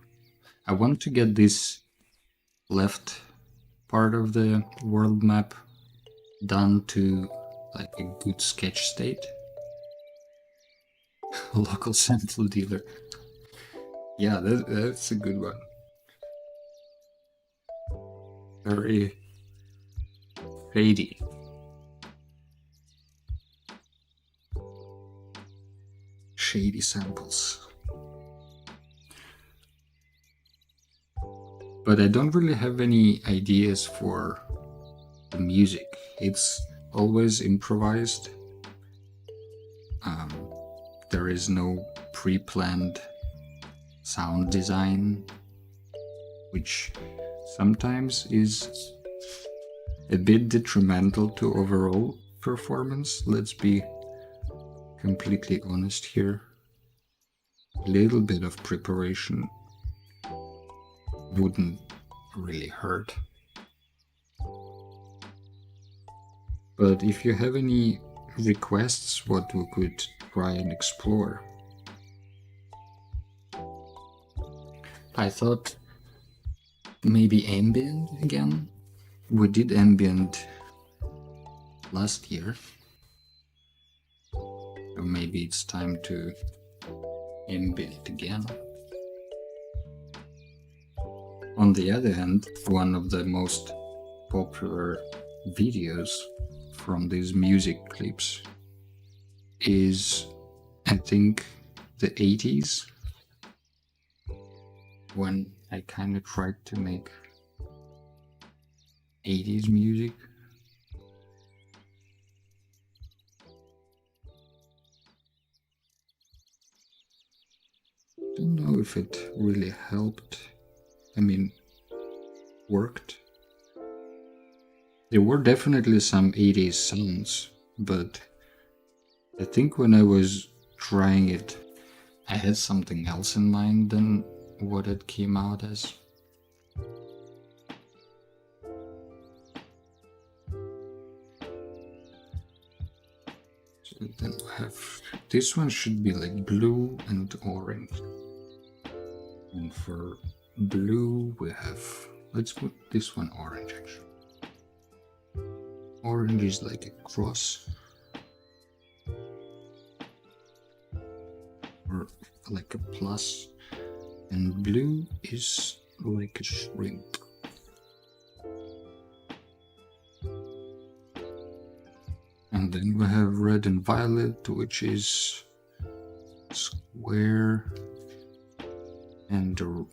I want to get this left part of the world map done to like a good sketch state. Local sample dealer. Yeah, that's a good one. Very shady. Shady samples. But I don't really have any ideas for the music. It's always improvised. There is no pre-planned sound design, which sometimes is a bit detrimental to overall performance. Let's be completely honest here. A little bit of preparation wouldn't really hurt. But if you have any requests what we could try and explore, I thought maybe ambient again. We did ambient last year, or maybe it's time to ambient again. On the other hand, one of the most popular videos from these music clips is, I think, the 80s, when I kind of tried to make 80s music. Don't know if it really helped. I mean, worked. There were definitely some 80s sounds, but I think when I was trying it, I had something else in mind than what it came out as. So then we have, this one should be like blue and orange. And for blue we have, let's put this one orange actually. Orange is like a cross, or like a plus, and blue is like a shrimp. And then we have red and violet, which is square, and a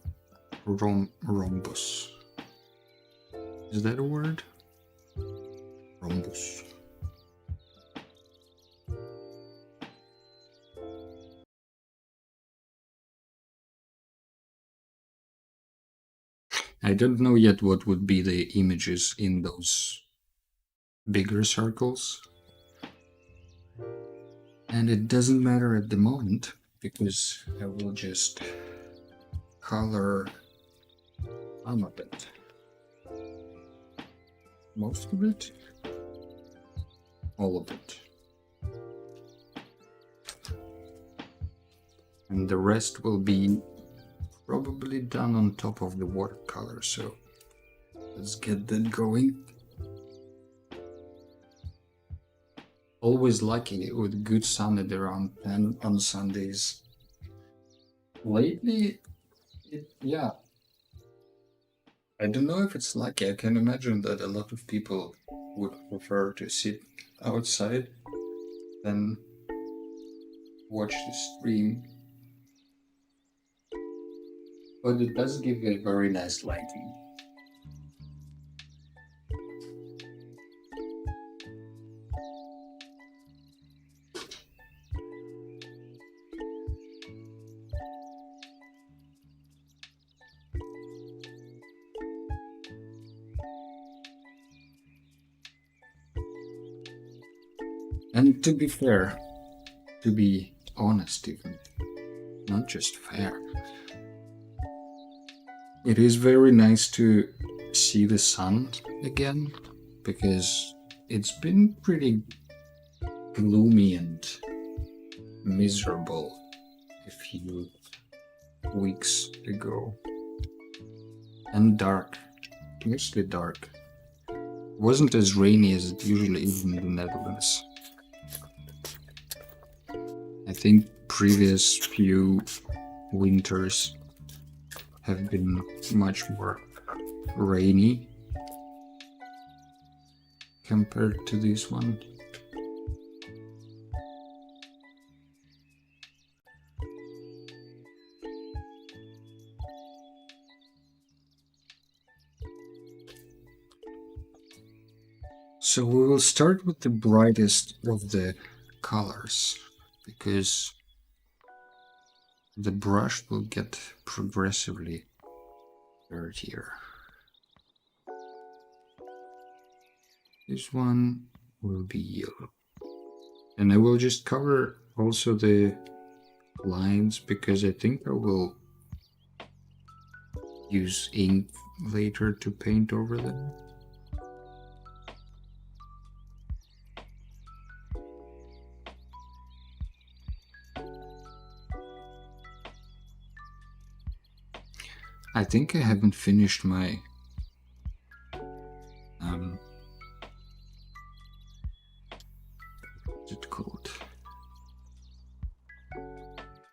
rhombus. Is that a word? Rhombus. I don't know yet what would be the images in those bigger circles. And it doesn't matter at the moment, because I will just color some of it. Most of it? All of it. And the rest will be probably done on top of the watercolor, so let's get that going. Always lucky with good sun at around 10 on Sundays. Lately, yeah. I don't know if it's lucky. I can imagine that a lot of people would prefer to sit outside than watch the stream. But it does give a very nice lighting. And to be fair, to be honest even, not just fair, it is very nice to see the sun again, because it's been pretty gloomy and miserable a few weeks ago. And dark, mostly dark. Wasn't as rainy as it usually is in the Netherlands. I think previous few winters have been much more rainy compared to this one. So we will start with the brightest of the colors, because the brush will get progressively dirtier. This one will be yellow. And I will just cover also the lines, because I think I will use ink later to paint over them. I think I haven't finished my what's it called?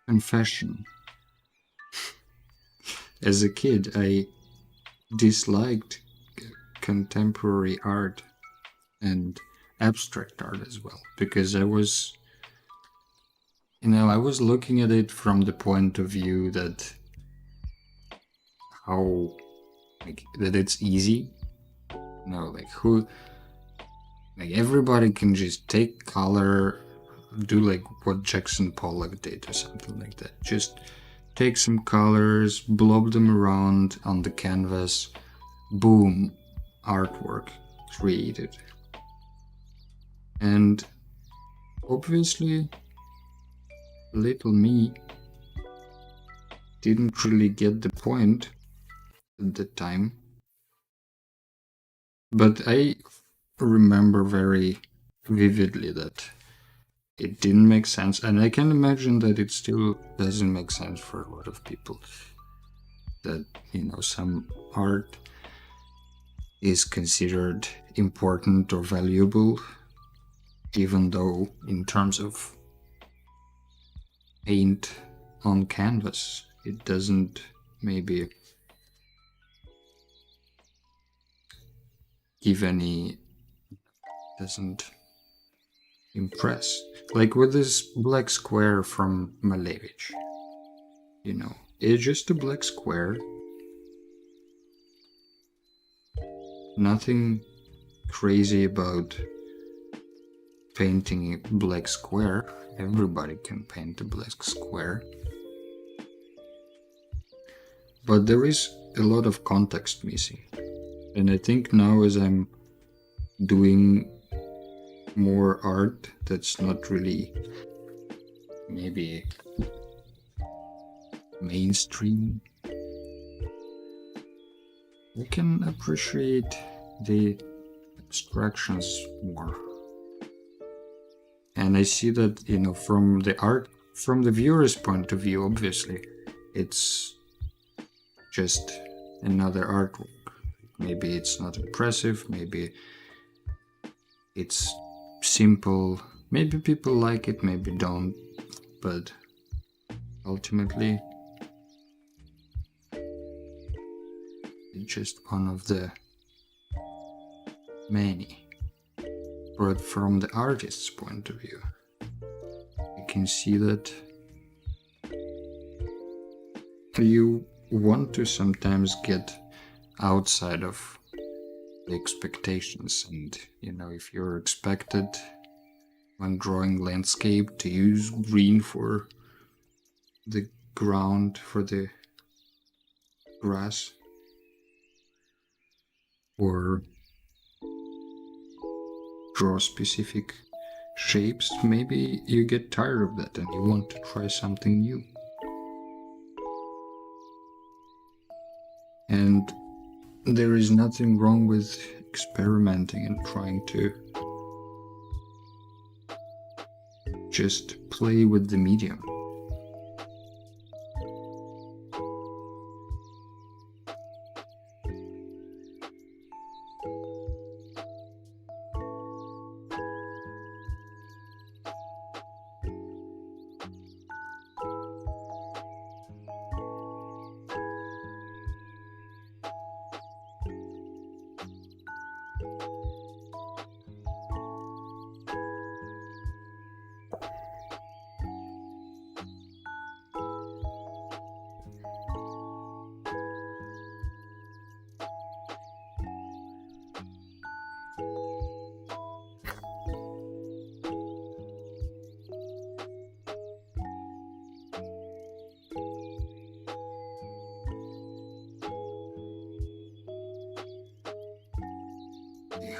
Confession. As a kid, I disliked contemporary art and abstract art as well, because I was looking at it from the point of view that that it's easy. Everybody can just take color, do like what Jackson Pollock did or something like that. Just take some colors, blob them around on the canvas, boom, artwork created. And obviously, little me didn't really get the point at the time. But I remember very vividly that it didn't make sense, and I can imagine that it still doesn't make sense for a lot of people. That, some art is considered important or valuable, even though in terms of paint on canvas, it doesn't maybe doesn't impress. Like with this black square from Malevich, it's just a black square. Nothing crazy about painting a black square. Everybody can paint a black square. But there is a lot of context missing. And I think now, as I'm doing more art that's not really maybe mainstream, I can appreciate the abstractions more. And I see that, from the viewer's point of view, obviously, it's just another artwork. Maybe it's not impressive, maybe it's simple, maybe people like it, maybe don't, but ultimately it's just one of the many. But from the artist's point of view, you can see that you want to sometimes get outside of the expectations, and if you're expected when drawing landscape to use green for the ground, for the grass, or draw specific shapes, maybe you get tired of that and you want to try something new. And there is nothing wrong with experimenting and trying to just play with the medium.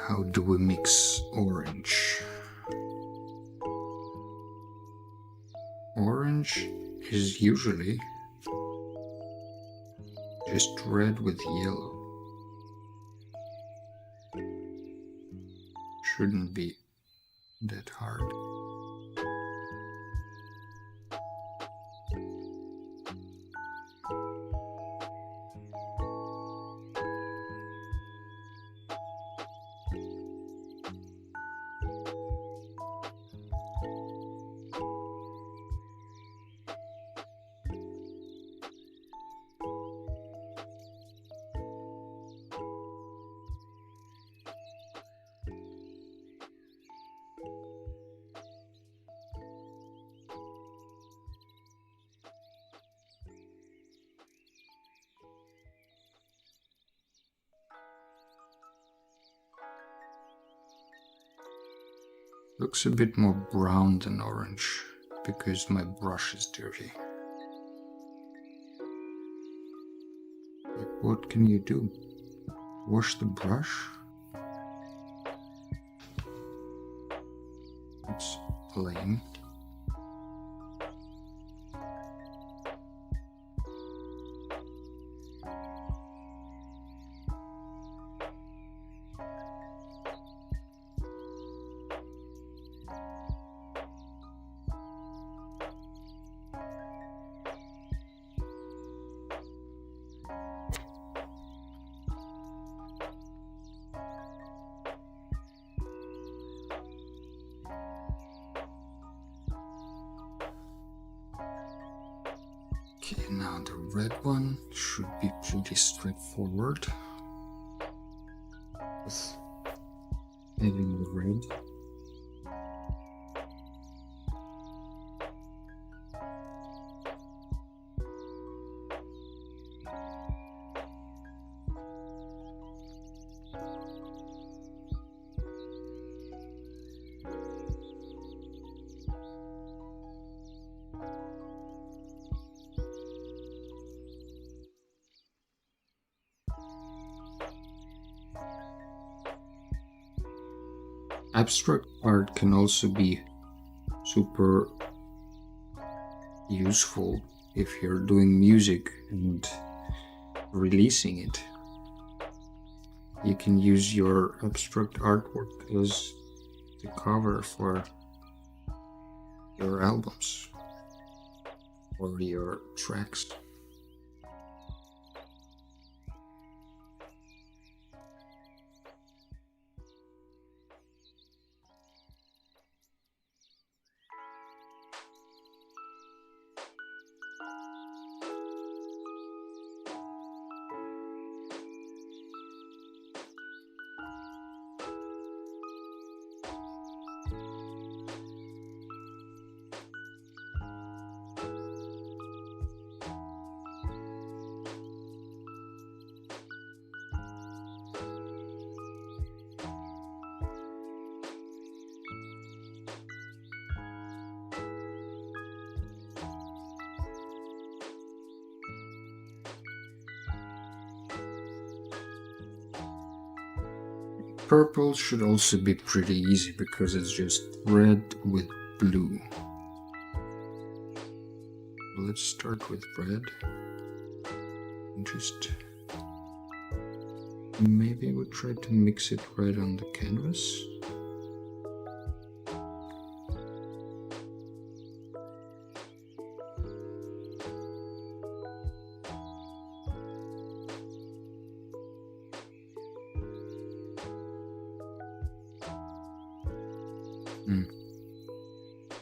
How do we mix orange? Orange is usually just red with yellow. Shouldn't be that hard. Looks a bit more brown than orange because my brush is dirty. What can you do? Wash the brush? It's lame. Okay, now the red one should be pretty straightforward. With adding the red. Abstract art can also be super useful if you're doing music and releasing it. You can use your abstract artwork as the cover for your albums or your tracks. Purple should also be pretty easy because it's just red with blue. Let's start with red. Just maybe we'll try to mix it right on the canvas.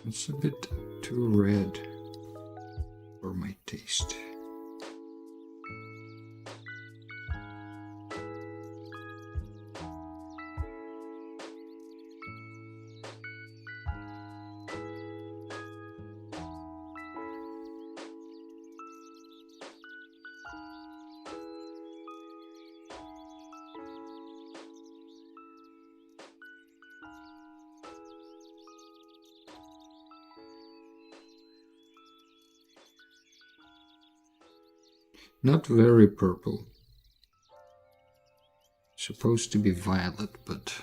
It's a bit too red for my taste. Not very purple. supposed to be violet, but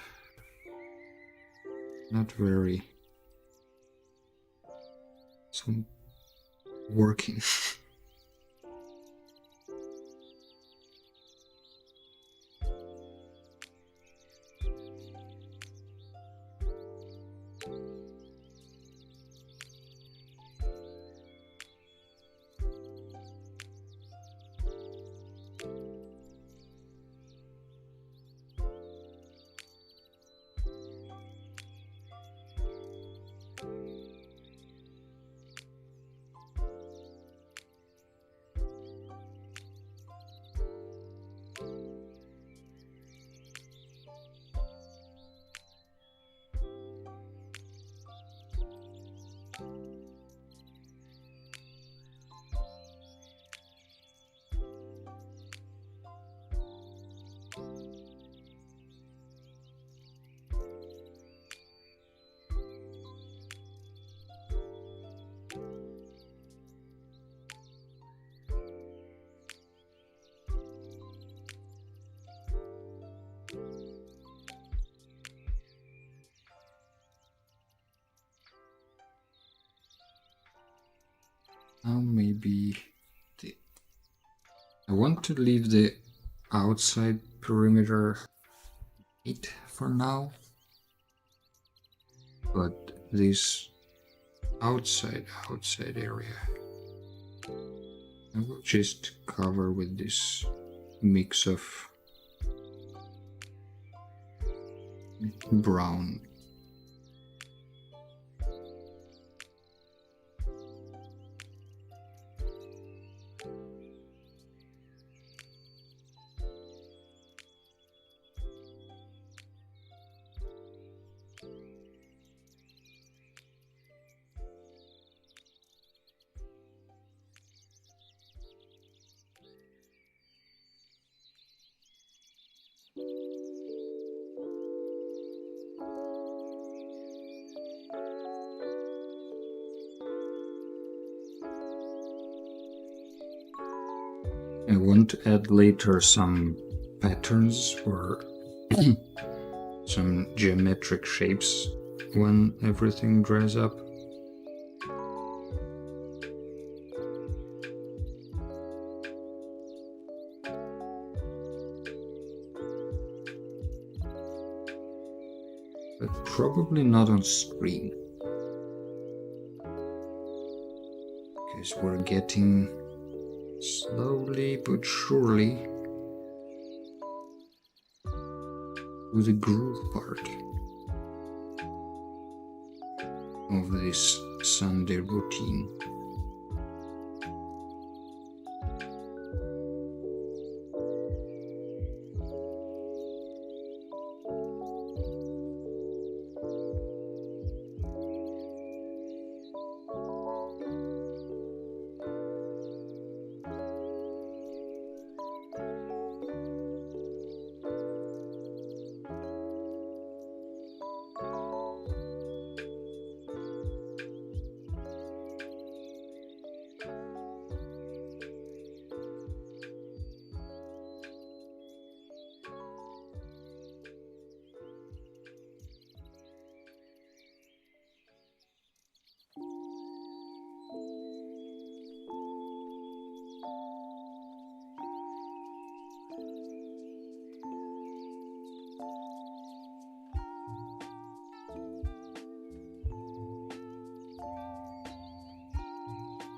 not very working. Now maybe I want to leave the outside perimeter 8 for now, but this outside area I will just cover with this mix of brown. I want to add later some patterns or some geometric shapes when everything dries up. But probably not on screen, because we're getting slowly but surely to the groove part of this Sunday routine.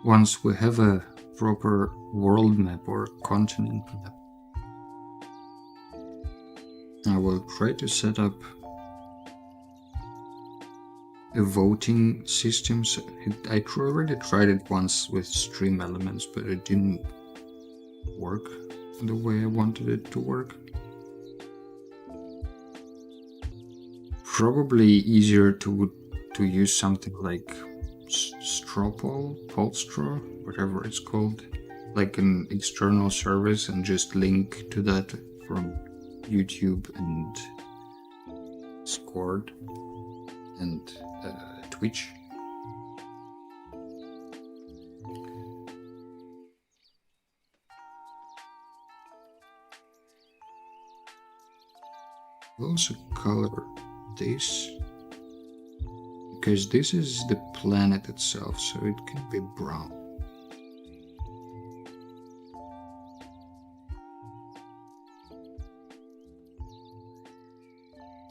Once we have a proper world map or continent map, I will try to set up a voting system. I already tried it once with stream elements, but it didn't work the way I wanted it to work. Probably easier to use something like Polstraw, whatever it's called, like an external service, and just link to that from YouTube and Discord and Twitch. I'll also color this, because this is the planet itself, so it can be brown.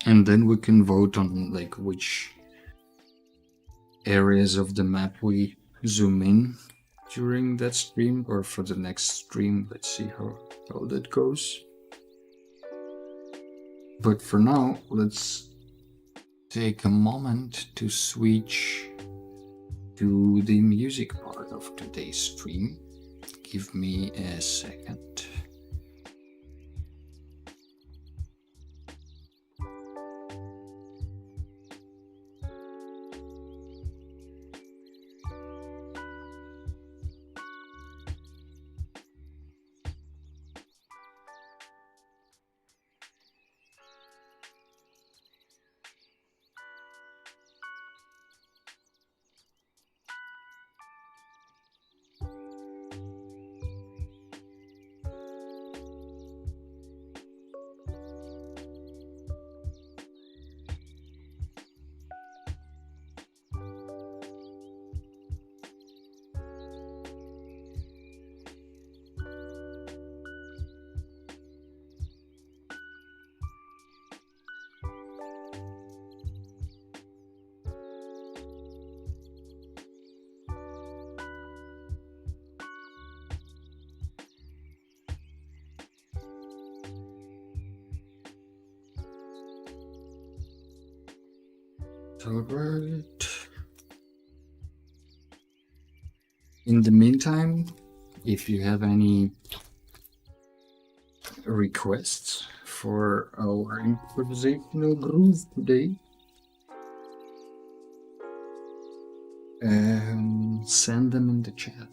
And then we can vote on like which areas of the map we zoom in during that stream, or for the next stream. Let's see how that goes. But for now, let's take a moment to switch to the music part of today's stream. Give me a second. All right. In the meantime, if you have any requests for our improvisational groove today, send them in the chat.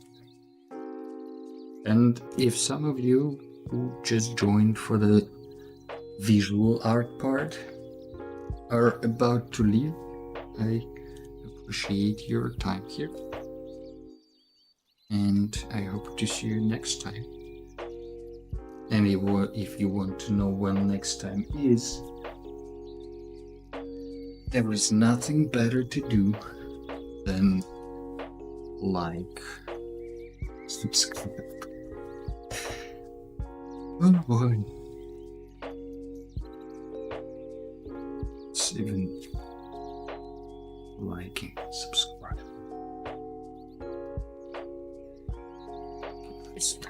And if some of you who just joined for the visual art part are about to leave, I appreciate your time here, and I hope to see you next time. And if you want to know when next time is, there is nothing better to do than like, subscribe. Oh boy. It's even liking, subscribe.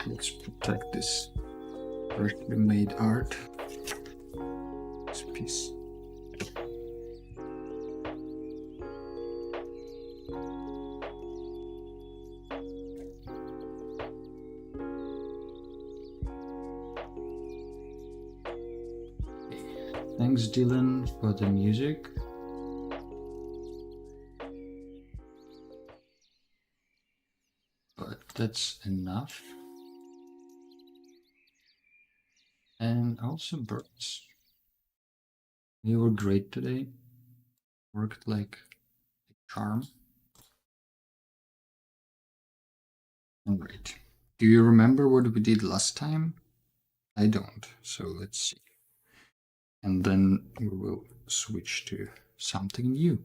Let's protect this freshly made art. This piece. Thanks, Dylan, for the music. But that's enough. And also birds. You were great today. Worked like a charm. Alright. Do you remember what we did last time? I don't, so let's see. And then we will switch to something new.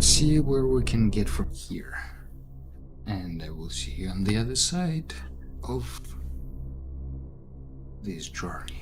See where we can get from here, and I will see you on the other side of this journey.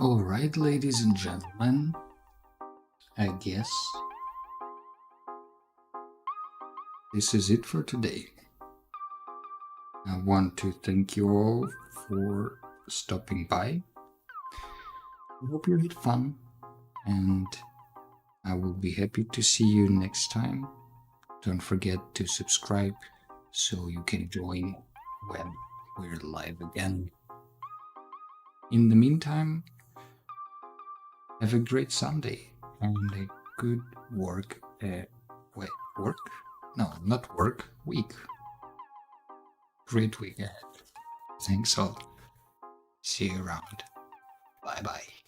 Alright, ladies and gentlemen, I guess this is it for today. I want to thank you all for stopping by. I hope you had fun, and I will be happy to see you next time. Don't forget to subscribe so you can join when we're live again. In the meantime, have a great Sunday and a good week. Great week ahead. Thanks all. See you around. Bye bye.